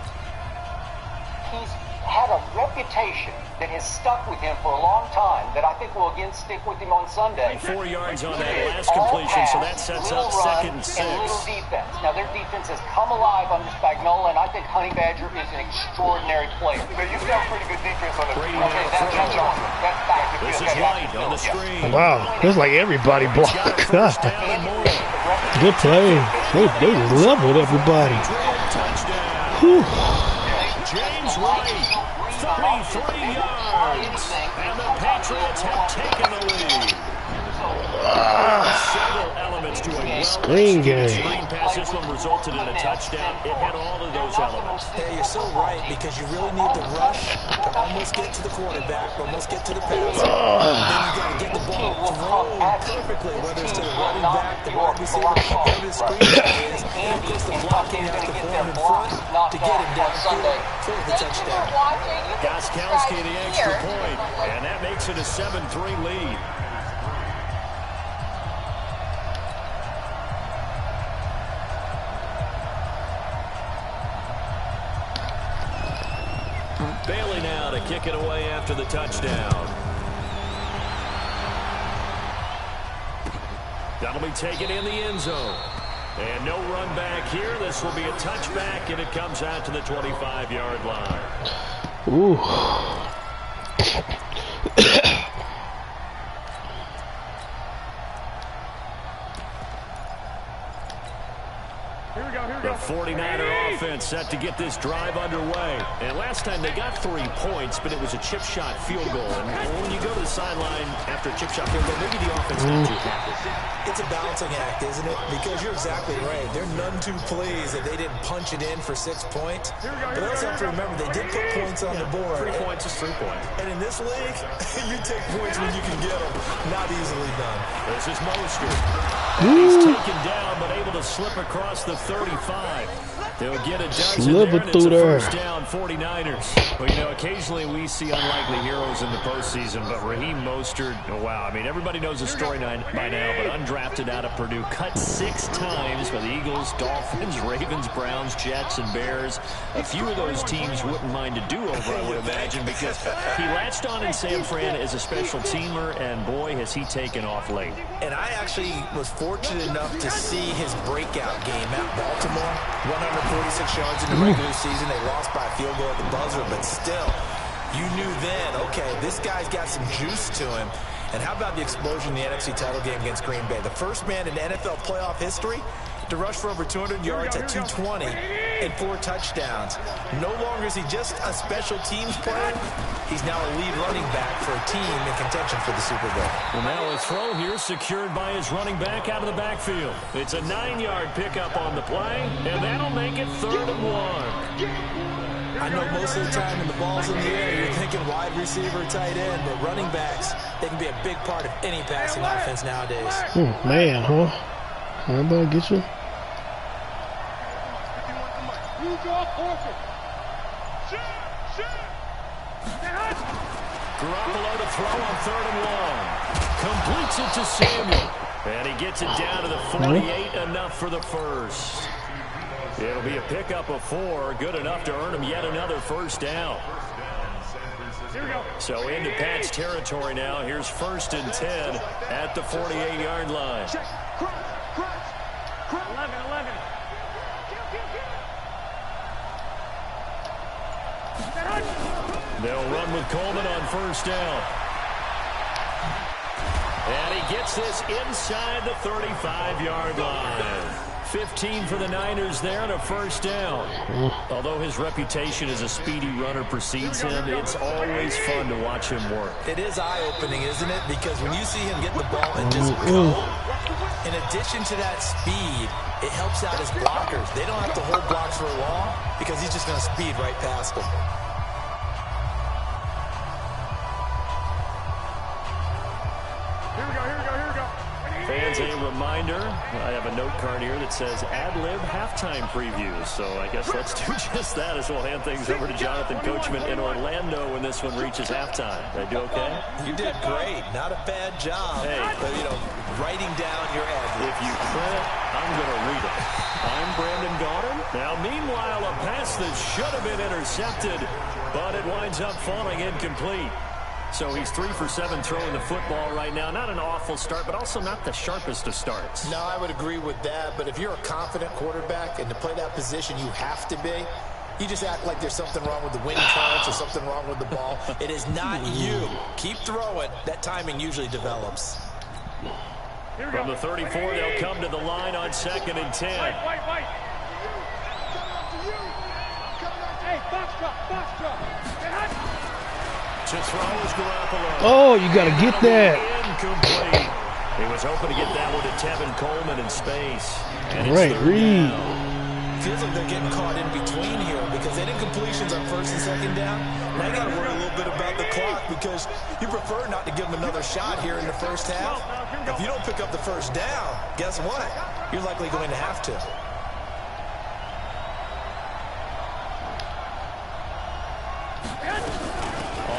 He's had a reputation that has stuck with him for a long time that I think will again stick with him on Sunday. 4 yards on that last completion, so that sets up second and 6. And little defense. Now their defense has come alive under Spagnuolo, and I think Honey Badger is an extraordinary player. But you got pretty good defense on the Brady Okay, that's back. This is White on the screen. Wow. It's like everybody blocked. First down and more. Good play. They just leveled everybody. Touchdown. Whew. James White, 33 yards. And the Patriots have taken the lead. Several elements to a Screen game. screen pass. This one resulted in a touchdown. It had all of those elements. Hey, you're so right, because you really need the rush to almost get to the quarterback, almost get to the pass. Then you got to get the ball thrown perfectly, whether it's to the running back, the wide receiver, whatever the screen is, and of course the blocking has to form in front to get him downfield for the touchdown. Gostkowski the extra point, and that makes it a 7-3 lead. Bailey now to kick it away after the touchdown. That'll be taken in the end zone. And no run back here. This will be a touchback, and it comes out to the 25-yard line. Ooh. The 49er offense set to get this drive underway. And last time they got 3 points, but it was a chip shot field goal. And when you go to the sideline after a chip shot field goal, maybe the offense not too happy. It's a balancing act, isn't it? Because you're exactly right. They're none too pleased that they didn't punch it in for 6 points. But they also have to remember they did put points on the board. 3 points is 3 points. And in this league, you take points when you can get them. Not easily done. This is Mostert. He's taken down, but able to slip across the 35. They'll get a dozen there, and it's a first down, 49ers. Well, you know, occasionally we see unlikely heroes in the postseason, but Raheem Mostert, oh, wow. I mean, everybody knows the story by now, but undrafted out of Purdue, cut 6 times by the Eagles, Dolphins, Ravens, Browns, Jets, and Bears. A few of those teams wouldn't mind a do-over, I would imagine, because he latched on in San Fran as a special teamer, and boy, has he taken off late. And I actually was fortunate enough to see his breakout game at Baltimore. 146 yards in the regular season. They lost by a field goal at the buzzer, but still, you knew then, okay, this guy's got some juice to him. And how about the explosion in the NFC title game against Green Bay? The first man in NFL playoff history to rush for over 200 yards at 220 and 4 touchdowns. No longer is he just a special teams player. He's now a lead running back for a team in contention for the Super Bowl. Well, now a throw here secured by his running back out of the backfield. It's a 9-yard pickup on the play, and that'll make it 3rd and 1. I know most of the time when the ball's in the air, you're thinking wide receiver, tight end, but running backs, they can be a big part of any passing offense nowadays. Man, huh? Everybody get you? Garoppolo to throw on 3rd and 1. Completes it to Samuel. And he gets it down to the 48, enough for the first. It'll be a pickup of 4, good enough to earn him yet another first down. So into Pat's territory now. Here's 1st and 10 at the 48-yard line. 11. They'll run with Coleman on 1st down. And he gets this inside the 35-yard line. 15 for the Niners there and a first down. Although his reputation as a speedy runner precedes him, it's always fun to watch him work. It is eye-opening, isn't it? Because when you see him get the ball and just go, in addition to that speed, it helps out his blockers. They don't have to hold blocks for long because he's just going to speed right past them. Fans, a reminder, I have a note card here that says ad-lib halftime previews. So I guess let's do just that as we'll hand things over to Jonathan Coachman in Orlando when this one reaches halftime. Did I do okay? You did great. Not a bad job. Hey, but, you know, writing down your ad-libs. If you print it, I'm going to read it. I'm Brandon Gaudin. Now, meanwhile, a pass that should have been intercepted, but it winds up falling incomplete. So he's 3 for 7 throwing the football right now. Not an awful start, but also not the sharpest of starts. No, I would agree with that. But if you're a confident quarterback and to play that position, you have to be. You just act like there's something wrong with the wind currents or something wrong with the ball. It is not you. Keep throwing. That timing usually develops. From the 34, they'll come to the line on 2nd and 10. Hey, box drop. To throw is Garoppolo. Oh, you got to get that. Incomplete. He was hoping to get that one to Tevin Coleman in space. And right, Reed. Feels like they're getting caught in between here because they did completions on 1st and 2nd down. Now you got to worry a little bit about the clock because you prefer not to give them another shot here in the first half. If you don't pick up the first down, guess what? You're likely going to have to.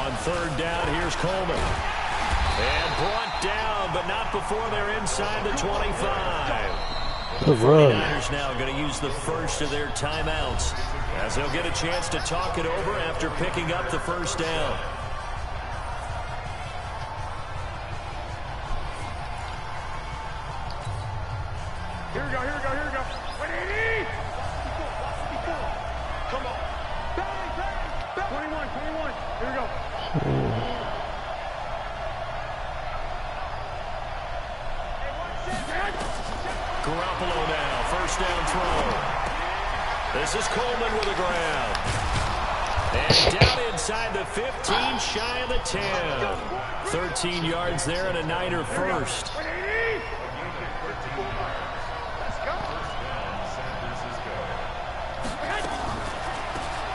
On 3rd down, here's Coleman. And brought down, but not before they're inside the 25. The 49ers now going to use the first of their timeouts as they'll get a chance to talk it over after picking up the first down. Here we go. 180! Come on. Bang! 21. Here we go. Garoppolo now, first down throw. This is Coleman with the ground. And down inside the 15, shy of the 10. 13 yards there and a Niner first.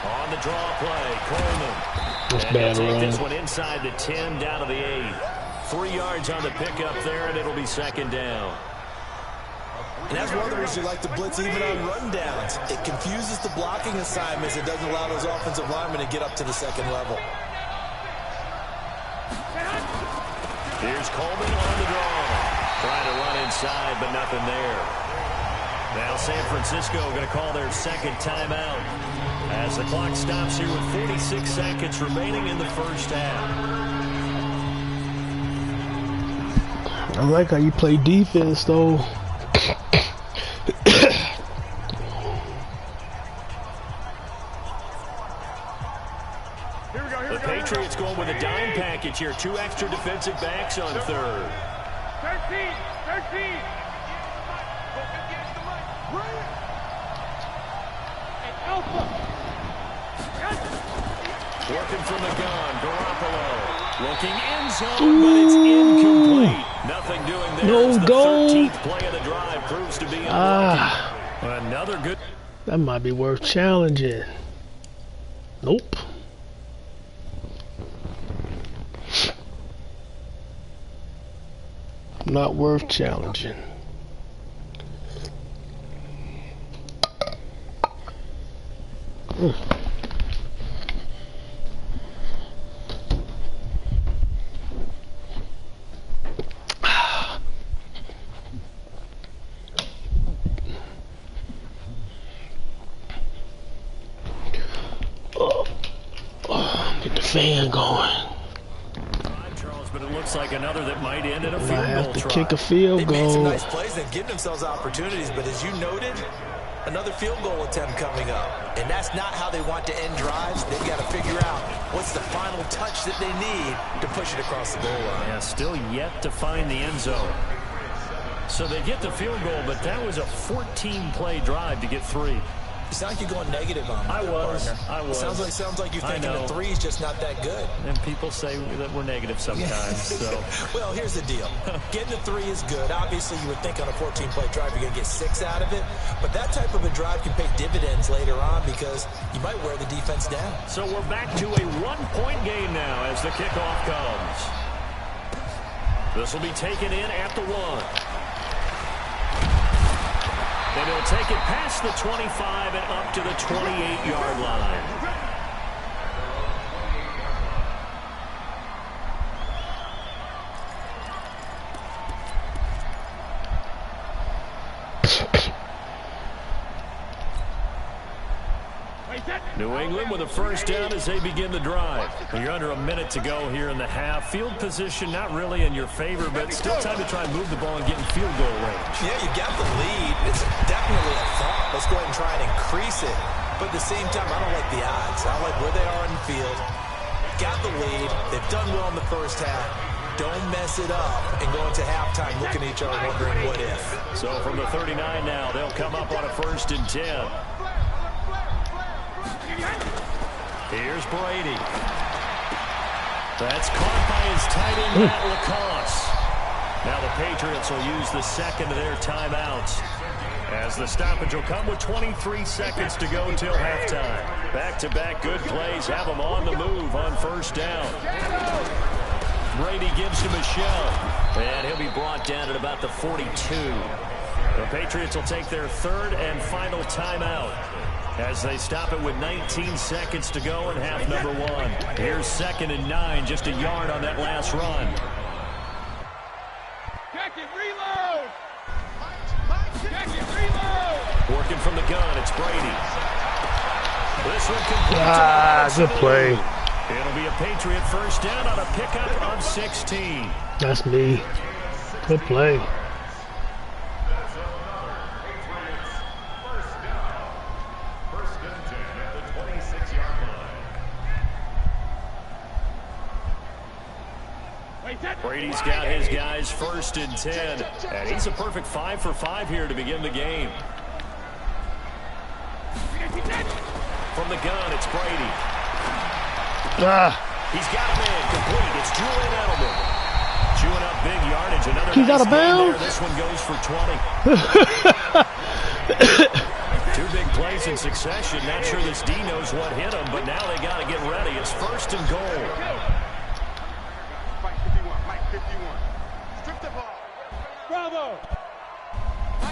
On the draw play, Coleman. That's and bad, he'll take Ryan. this one inside the 10, down to the 8. 3 yards on the pickup there, and it'll be 2nd down. And that's one of the reasons you like to blitz even on rundowns. It confuses the blocking assignments. It doesn't allow those offensive linemen to get up to the second level. Here's Coleman on the draw. Trying to run inside, but nothing there. Now San Francisco going to call their second timeout as the clock stops here with 46 seconds remaining in the first half. I like how you play defense, though. The Patriots going with a dime package here. 2 extra defensive backs on third. 13. Working from the gun, Garoppolo. Looking end zone, but it's incomplete. Nothing doing there. No the goal. 13th play of the drive proves to be unlucky. Another good. That might be worth challenging. Nope. Not worth challenging. Get the fan going. But it looks like another that might end in a field Might have goal to try. kick a field They made some goal. nice plays and give themselves opportunities, but as you noted, another field goal attempt coming up. And that's not how they want to end drives. They've got to figure out what's the final touch that they need to push it across the goal line. Yeah, still yet to find the end zone. So they get the field goal, but that was a 14-play drive to get 3. You sound like you're going negative on me, I was. Sounds like you're thinking the 3 is just not that good. And people say that we're negative sometimes. So. Well, here's the deal. Getting the 3 is good. Obviously, you would think on a 14-play drive you're going to get 6 out of it. But that type of a drive can pay dividends later on because you might wear the defense down. So we're back to a 1-point game now as the kickoff comes. This will be taken in at the 1. And he'll take it past the 25 and up to the 28-yard line. New England with a first down as they begin the drive. You're under a minute to go here in the half. Field position not really in your favor, but still time to try and move the ball and get in field goal range. Yeah, you got the lead. It's definitely a thought. Let's go ahead and try and increase it. But at the same time, I don't like the odds. I don't like where they are in the field. Got the lead. They've done well in the first half. Don't mess it up and go into halftime looking at each other wondering what if. So from the 39 now, they'll come up on a 1st and 10. Here's Brady. That's caught by his tight end, Matt LaCosse. Now the Patriots will use the second of their timeouts as the stoppage will come with 23 seconds to go until halftime. Back-to-back good plays have them on the move on 1st down. Brady gives to Michelle, and he'll be brought down at about the 42. The Patriots will take their 3rd and final timeout as they stop it with 19 seconds to go in half number 1. Here's 2nd and 9, just a yard on that last run. Check it, reload! Check it, reload! Working from the gun, it's Brady. This one complete. Good play. It'll be a Patriot first down on a pickup on 16. That's me. Good play. Brady's got his guys 1st and 10, and he's a perfect 5 for 5 here to begin the game. From the gun, it's Brady. He's got him in, complete. It's Julian Edelman. Chewing up big yardage. Another He's nice out of bounds. there. This one goes for 20. 2 big plays in succession. Not sure this D knows what hit him, but now they got to get ready. It's 1st and goal. Mike 51, Mike 51. Strip the ball. Bravo!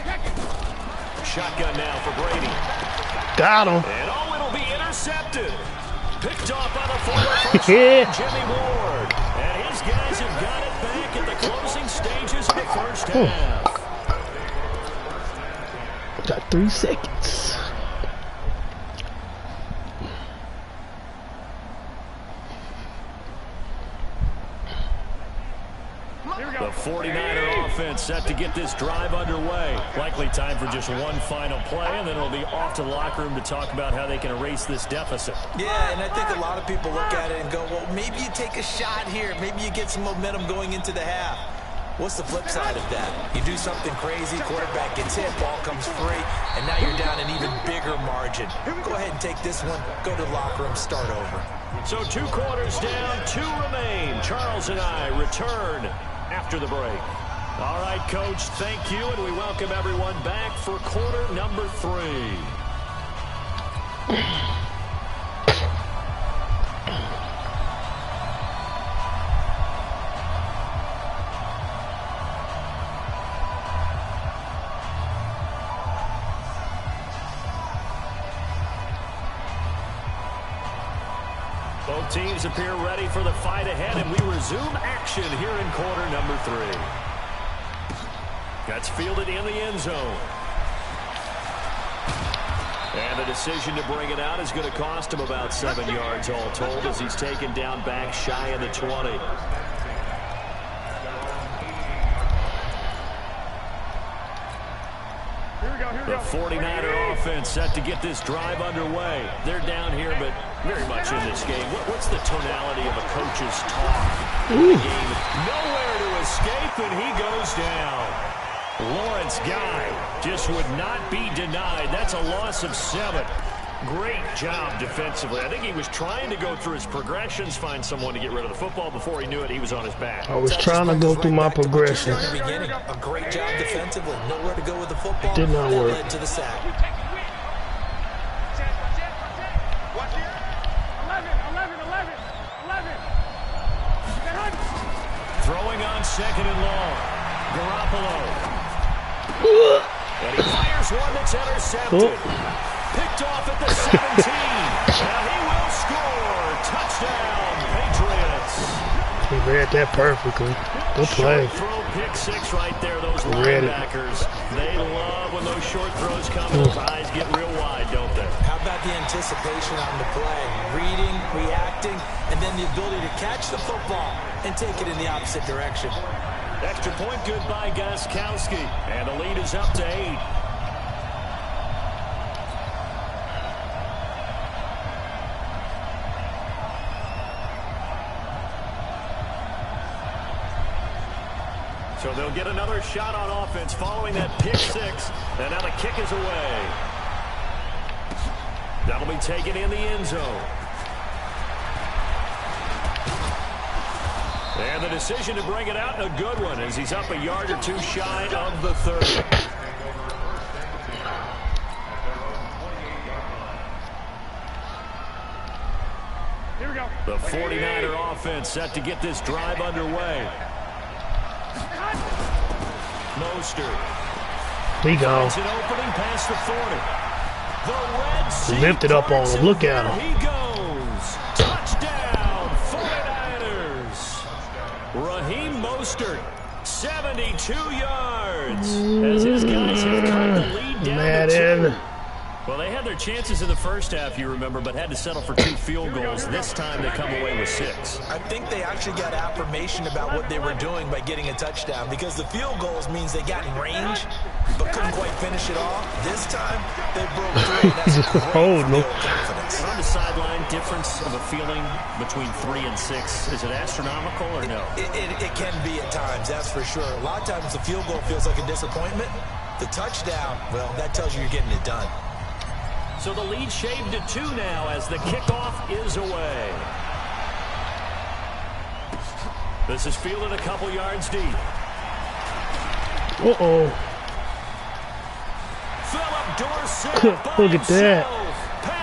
Check it. Shotgun now for Brady. Got him. And oh, it'll be intercepted. Picked off by the former first round, Jimmy Ward. And his guys have got it back at the closing stages of the first half. Got 3 seconds. The 49er offense set to get this drive underway. Likely time for just one final play, and then it'll be off to the locker room to talk about how they can erase this deficit. Yeah, and I think a lot of people look at it and go, well, maybe you take a shot here. Maybe you get some momentum going into the half. What's the flip side of that? You do something crazy, quarterback gets hit, ball comes free, and now you're down an even bigger margin. Go ahead and take this one, go to the locker room, start over. So 2 quarters down, 2 remain. Charles and I return after the break. All right, Coach, thank you, and we welcome everyone back for quarter number 3. Both teams appear ready for the fight ahead, and we resume action here in quarter number 3. That's fielded in the end zone. And the decision to bring it out is going to cost him about 7 yards all told as he's taken down back shy of the 20. The 49er offense set to get this drive underway. They're down here, but very much in this game. What's the tonality of a coach's talk in the game? Nowhere to escape, and he goes down. Lawrence Guy just would not be denied. That's a loss of 7. Great job defensively. I think he was trying to go through his progressions, find someone to get rid of the football. Before he knew it, he was on his back. I was trying to go through my progressions. A great job defensively. Nowhere to go with the football. Did not work. Led to the sack. Throwing on 2nd and long. Garoppolo. And he fires one that's intercepted. Picked off at the 17. Now he will score. Touchdown, Patriots. He read that perfectly. Good play. Short throw, pick 6 right there. Those linebackers, they love when those short throws come and those eyes get real wide, don't they? How about the anticipation on the play? Reading, reacting, and then the ability to catch the football and take it in the opposite direction. Extra point good by Gostkowski. And the lead is up to 8. So they'll get another shot on offense following that pick 6. And now the kick is away. That'll be taken in the end zone. And the decision to bring it out, a good one, as he's up a yard or 2 shy of the 30. Here we go. The 49er offense set to get this drive underway. Mostert. He go. It's an opening past the 40. The red seat Lift it up on him. Look at him. He goes. Touchdown, 49ers. Raheem Mostert, 72 yards. As his guys have cut the lead down to 2. Well, they had their chances in the first half, you remember, but had to settle for 2 field goals. This time they come away with 6. I think they actually got affirmation about what they were doing by getting a touchdown, because the field goals means they got in range but couldn't quite finish it off. This time they broke through. That's great for confidence. On the sideline, difference of a feeling between 3 and 6, is it astronomical or no? It can be at times, that's for sure. A lot of times the field goal feels like a disappointment. The touchdown, well, that tells you you're getting it done. So the lead shaved to 2 now as the kickoff is away. This is fielded a couple yards deep. Uh-oh. Philip Dorsett. Look at that.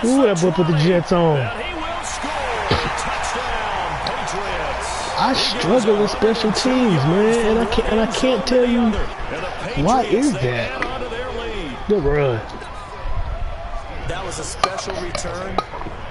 Ooh, that boy put the Jets on. And he will score. Touchdown, Patriots. I struggle with special teams, man, and I can't tell you why is that. Good run. That was a special return,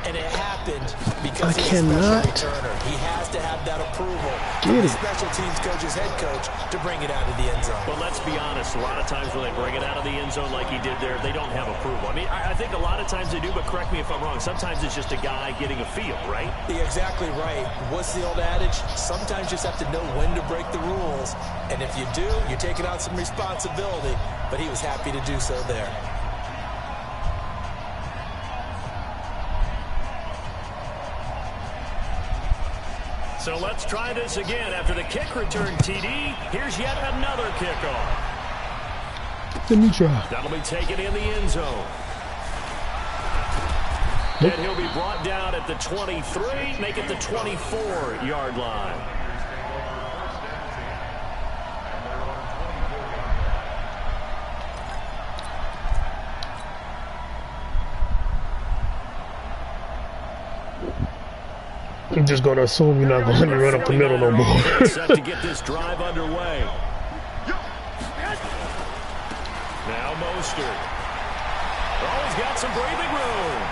and it happened because he's a cannot special returner. He has to have that approval get from the it. special teams coach's head coach to bring it out of the end zone. But let's be honest, a lot of times when they bring it out of the end zone like he did there, they don't have approval. I mean, I think a lot of times they do, but correct me if I'm wrong. Sometimes it's just a guy getting a feel, right? You're exactly right. What's the old adage? Sometimes you just have to know when to break the rules. And if you do, you're taking on some responsibility. But he was happy to do so there. So let's try this again. After the kick return TD, here's yet another kickoff. Let me try. That'll be taken in the end zone. Nope. And he'll be brought down at the 23, make it the 24-yard line. I'm just going to assume you're not going to let me run up the middle no more. Set to get this drive underway. Now Mostert. Oh, he's got some breathing room.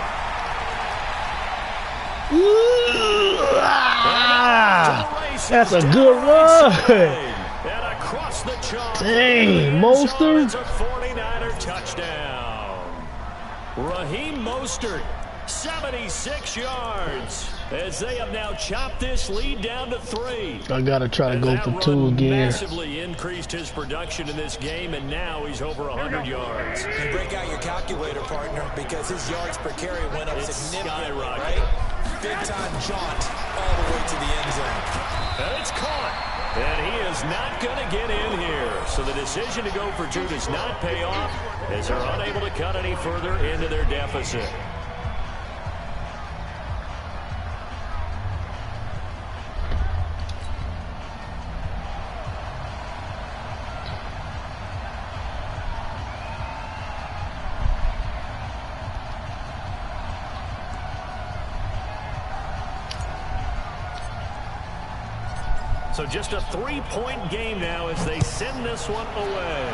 That's a good run. And across the chalk. Dang, Mostert. It's a 49er touchdown. Raheem Mostert, 76 yards. As they have now chopped this lead down to 3. I gotta try to go for 2 again. Massively increased his production in this game, and now he's over 100 yards. You break out your calculator, partner, because his yards per carry went up significantly, skyrocketed. right? Big-time jaunt all the way to the end zone. And it's caught. And he is not going to get in here. So the decision to go for 2 does not pay off, as they're unable to cut any further into their deficit. So just a 3-point game now as they send this one away.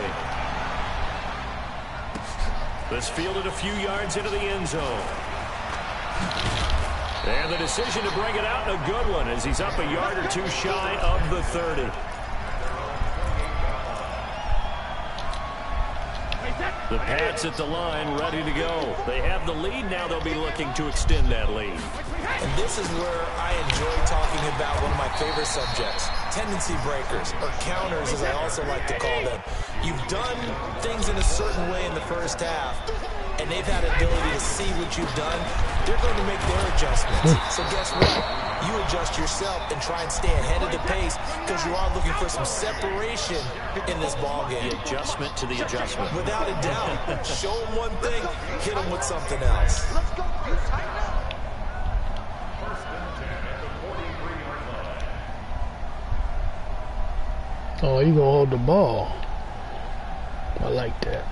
This fielded a few yards into the end zone. And the decision to bring it out, a good one, as he's up a yard or 2 shy of the 30. The Pats at the line, ready to go. They have the lead. Now they'll be looking to extend that lead. And this is where I enjoy talking about one of my favorite subjects, tendency breakers, or counters as I also like to call them. You've done things in a certain way in the first half, and they've had the ability to see what you've done. They're going to make their adjustments. So guess what? You adjust yourself and try and stay ahead of the pace because you are looking for some separation in this ballgame. The adjustment to the adjustment. Without a doubt. Show them one thing, hit them with something else. Oh, you gonna hold the ball. I like that.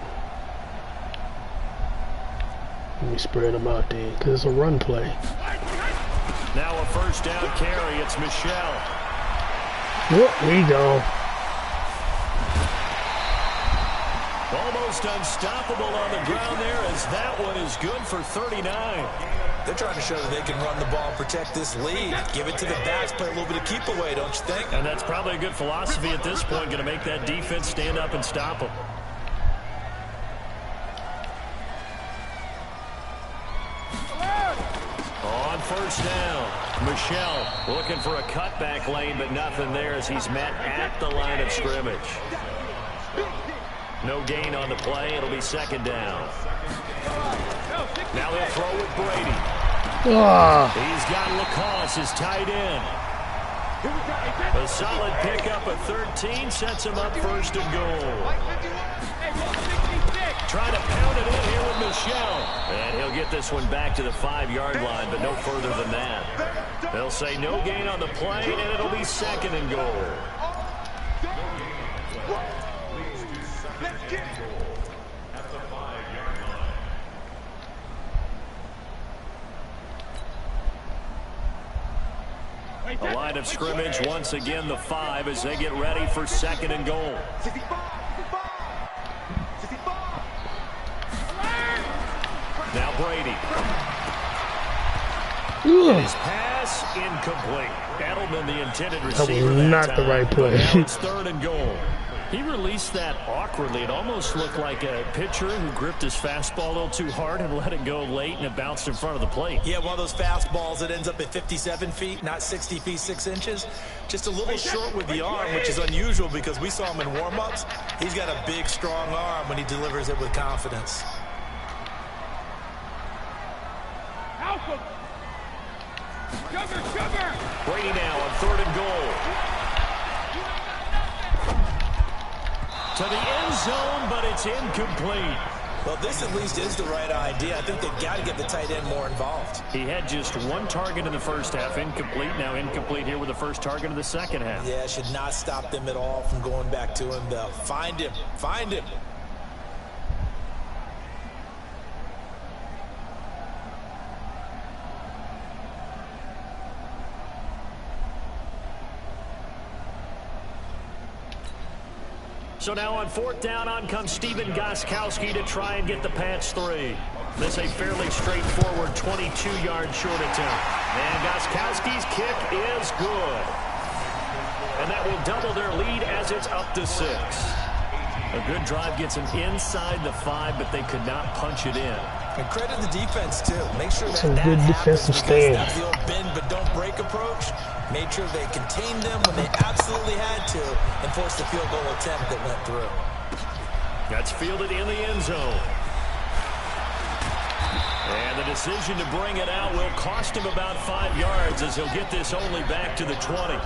Let me spread them out there, because it's a run play. Now a first down carry. It's Michelle. Yep, we go. Almost unstoppable on the ground there, as that one is good for 39. They're trying to show that they can run the ball, protect this lead. Give it to the backs, play a little bit of keep away, don't you think? And that's probably a good philosophy at this point, going to make that defense stand up and stop them. On first down, Michelle looking for a cutback lane, but nothing there as he's met at the line of scrimmage. No gain on the play. It'll be second down. Now they'll throw with Brady. He's got Lacoste as tight end. A solid pickup of 13 sets him up first and goal. Trying to pound it in here with Michelle. And he'll get this one back to the 5-yard line, but no further than that. They'll say no gain on the play, and it'll be second and goal. The line of scrimmage, once again, the 5 as they get ready for second and goal. Now Brady. Ugh. His pass incomplete. Edelman, the intended receiver. That was not the right play. Now it's 3rd and goal. He released that awkwardly. It almost looked like a pitcher who gripped his fastball a little too hard and let it go late, and it bounced in front of the plate. Yeah, one of those fastballs that ends up at 57 feet, not 60 feet, 6 inches. Just a little short with the arm, which is unusual because we saw him in warm-ups. He's got a big, strong arm when he delivers it with confidence. Brady now on 3rd and goal. To the end zone, but it's incomplete. Well, this at least is the right idea. I think they've got to get the tight end more involved. He had just 1 target in the first half, incomplete. Now incomplete here with the first target of the second half. Yeah, should not stop them at all from going back to him, though. Find him. Find him. So now on 4th down, on comes Stephen Gostkowski to try and get the Pats 3. This a fairly straightforward 22-yard short attempt. And Gostkowski's kick is good. And that will double their lead as it's up to 6. A good drive gets them inside the 5, but they could not punch it in. And credit the defense, too. Make sure that Some good defensive stand. That's the old bend but don't break approach. Made sure they contained them when they absolutely had to and forced the field goal attempt that went through. That's fielded in the end zone. And the decision to bring it out will cost him about 5 yards as he'll get this only back to the 20.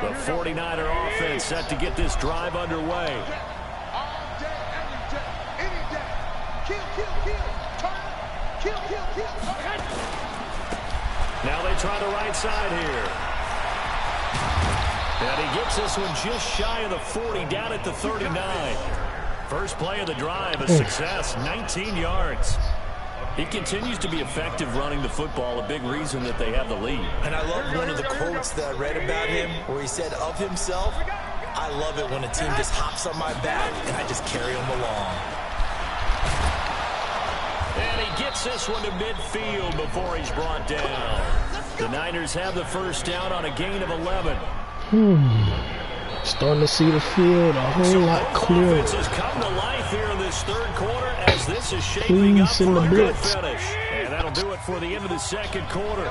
The 49er offense set to get this drive underway. Now they try the right side here. And he gets this one just shy of the 40, down at the 39. First play of the drive, a success, 19 yards. He continues to be effective running the football, a big reason that they have the lead. And I love one of the quotes that I read about him where he said of himself, I love it when a team just hops on my back and I just carry them along. And he gets this one to midfield before he's brought down. The Niners have the first down on a gain of 11. Starting to see the field a whole lot clearer. Offenses come to life here in this 3rd quarter as this is shaping up for a good finish. And that'll do it for the end of the 2nd quarter.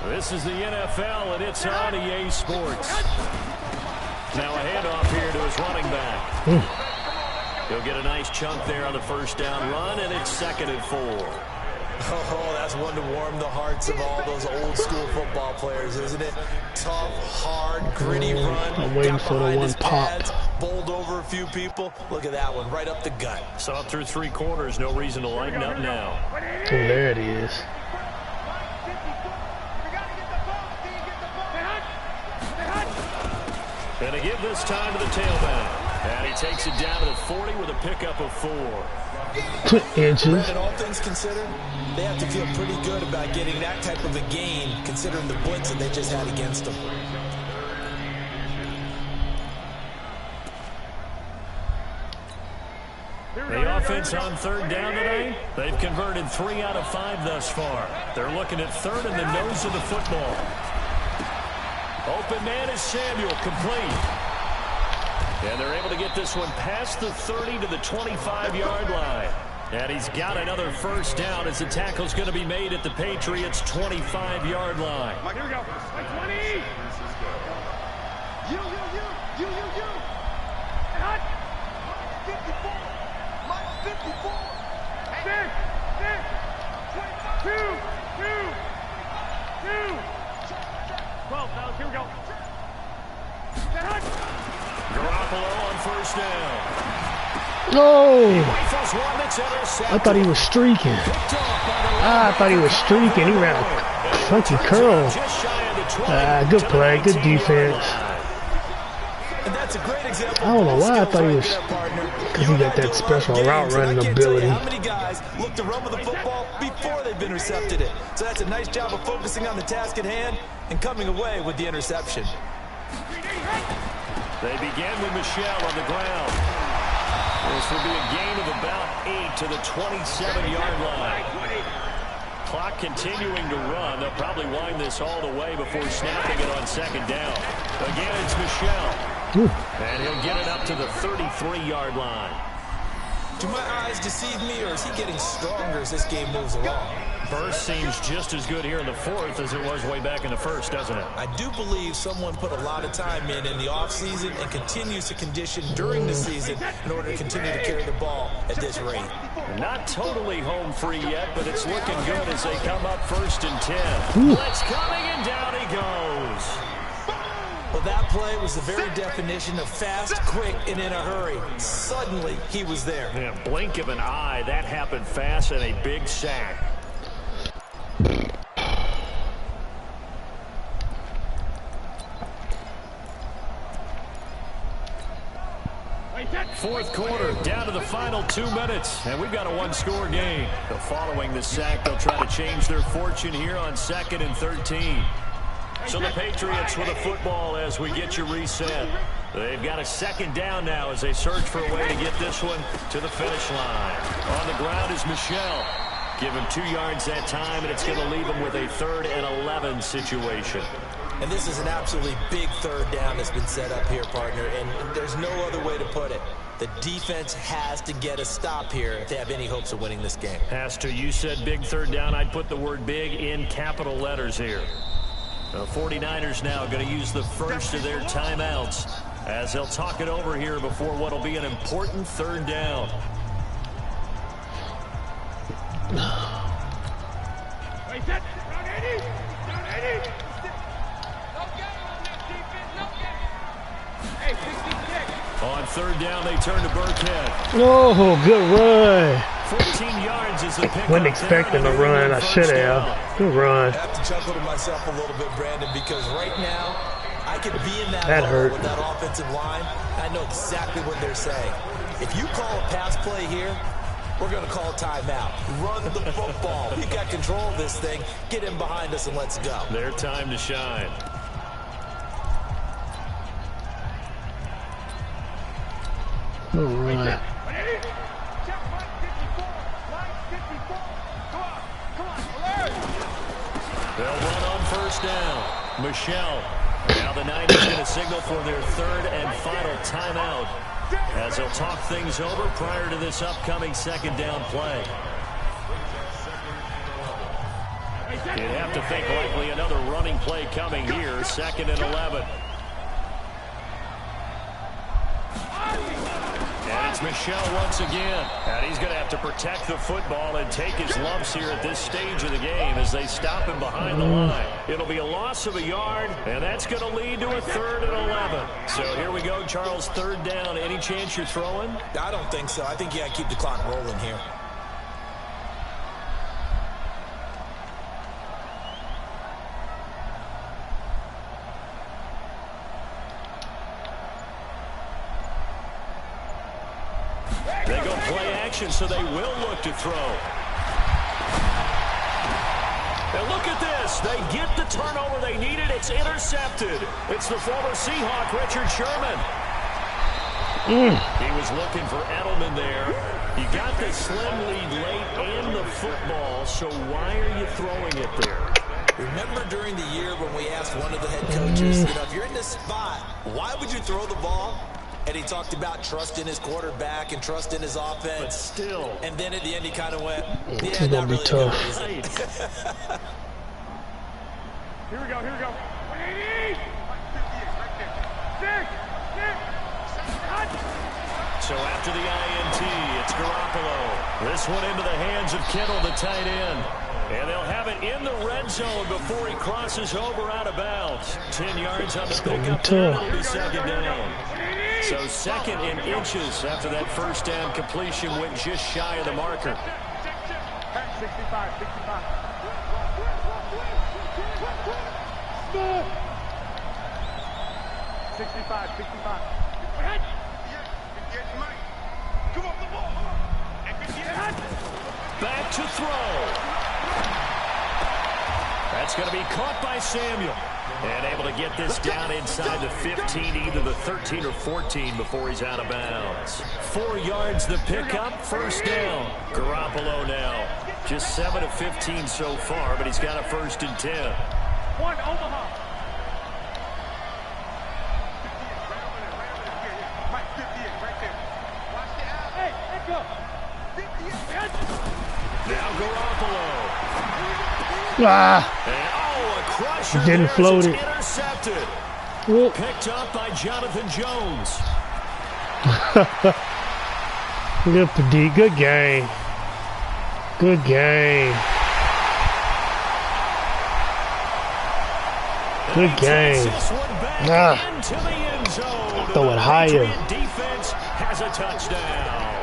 This is the NFL, and it's on EA Sports. Now a handoff here to his running back. He'll get a nice chunk there on the first down run, and it's 2nd and 4. Oh, that's one to warm the hearts of all those old school football players, isn't it? Tough, hard, gritty run. I'm waiting for the one pop. Pads, bowled over a few people. Look at that one, right up the gut. So up through 3 quarters, no reason to lighten up now. Oh, there it is. And they give this time to the tailback. And he takes it down to the 40 with a pickup of 4. Inches. And all things considered, they have to feel pretty good about getting that type of a gain, considering the blitz that they just had against them. The offense on 3rd down today, they've converted 3 out of 5 thus far. They're looking at 3rd in the nose of the football. Open man is Samuel, complete. And they're able to get this one past the 30 to the 25-yard line. And he's got another first down as the tackle's going to be made at the Patriots' 25-yard line. Here we go. 20. You. Hot. 54. 54. 6. 2. 12. Now, here we go. Garoppolo on first down. No! I thought he was streaking. I thought he was streaking. He ran a funky curl. Good play. Good defense. And that's a great example. I don't know why I thought he was, because he got that special route running ability. How many guys look to run with the football before they've intercepted it? So that's a nice job of focusing on the task at hand and coming away with the interception. They begin with Michel on the ground. This will be a gain of about 8 to the 27-yard line. Clock continuing to run. They'll probably wind this all the way before snapping it on second down. Again, it's Michel. And he'll get it up to the 33-yard line. Do my eyes deceive me, or is he getting stronger as this game moves along? Burst seems just as good here in the fourth as it was way back in the first, doesn't it? I do believe someone put a lot of time in the offseason and continues to condition during the season in order to continue to carry the ball at this rate. Not totally home free yet, but it's looking good as they come up 1st and 10. Blitz coming, and down he goes. Well, that play was the very definition of fast, quick, and in a hurry. Suddenly, he was there. Yeah, blink of an eye, that happened fast, and a big sack. Fourth quarter, down to the final 2 minutes, and we've got a one-score game. Following the sack, they'll try to change their fortune here on 2nd and 13. So the Patriots with a football as we get you reset. They've got a second down now as they search for a way to get this one to the finish line. On the ground is Michel. Give him 2 yards that time, and it's going to leave him with a 3rd and 11 situation. And this is an absolutely big third down that's been set up here, partner, and there's no other way to put it. The defense has to get a stop here if they have any hopes of winning this game. Has to. You said big third down. I'd put the word big in capital letters here. The 49ers now going to use the first of their timeouts as they'll talk it over here before what will be an important third down. On third down, they turn to Burkhead. Oh, good run. 14 yards is the pick. Wasn't expecting a run. I should have. Good run. I have to chuckle to myself a little bit, Brandon, because right now I could be in that hurt with that offensive line. I know exactly what they're saying. If you call a pass play here, we're going to call a timeout. Run the football. We've got control of this thing. Get in behind us and let's go. Their time to shine. All right. They'll run on first down. Michel. Now the Niners going to signal for their 3rd and final timeout as they'll talk things over prior to this upcoming second down play. You'd have to think likely another running play coming here. 2nd and 11. And it's Michel once again. And he's going to have to protect the football and take his lumps here at this stage of the game as they stop him behind the line. It'll be a loss of a yard, and that's going to lead to a 3rd and 11. So here we go, Charles, 3rd down. Any chance you're throwing? I don't think so. I think you got to keep the clock rolling here. They go play action, so they will look to throw. And look at this. They get the turnover they needed. It's intercepted. It's the former Seahawk, Richard Sherman. He was looking for Edelman there. You got the slim lead late and the football, so why are you throwing it there? Remember during the year when we asked one of the head coaches, you know, if you're in this spot, why would you throw the ball? And he talked about trust in his quarterback and trust in his offense. But still. And then at the end, he kind of went, It's yeah, going not to be really tough. Here we go, here we go. 180! So after the INT, it's Garoppolo. This one into the hands of Kittle, the tight end. And they'll have it in the red zone before he crosses over out of bounds. 10 yards on the pickup. It'll be second down. So 2nd and inches after that first down completion went just shy of the marker. 65, 65. 65. Back to throw. That's going to be caught by Samuel. And able to get this down inside the 15, either the 13 or 14 before he's out of bounds. 4 yards the pickup, first down. Garoppolo now. Just 7 of 15 so far, but he's got a 1st and 10. One Omaha. Now Garoppolo. It didn't float it. Intercepted. Picked up by Jonathan Jones. Good PD. Good game. Good game. Good game. Throw it higher. Defense has a touchdown.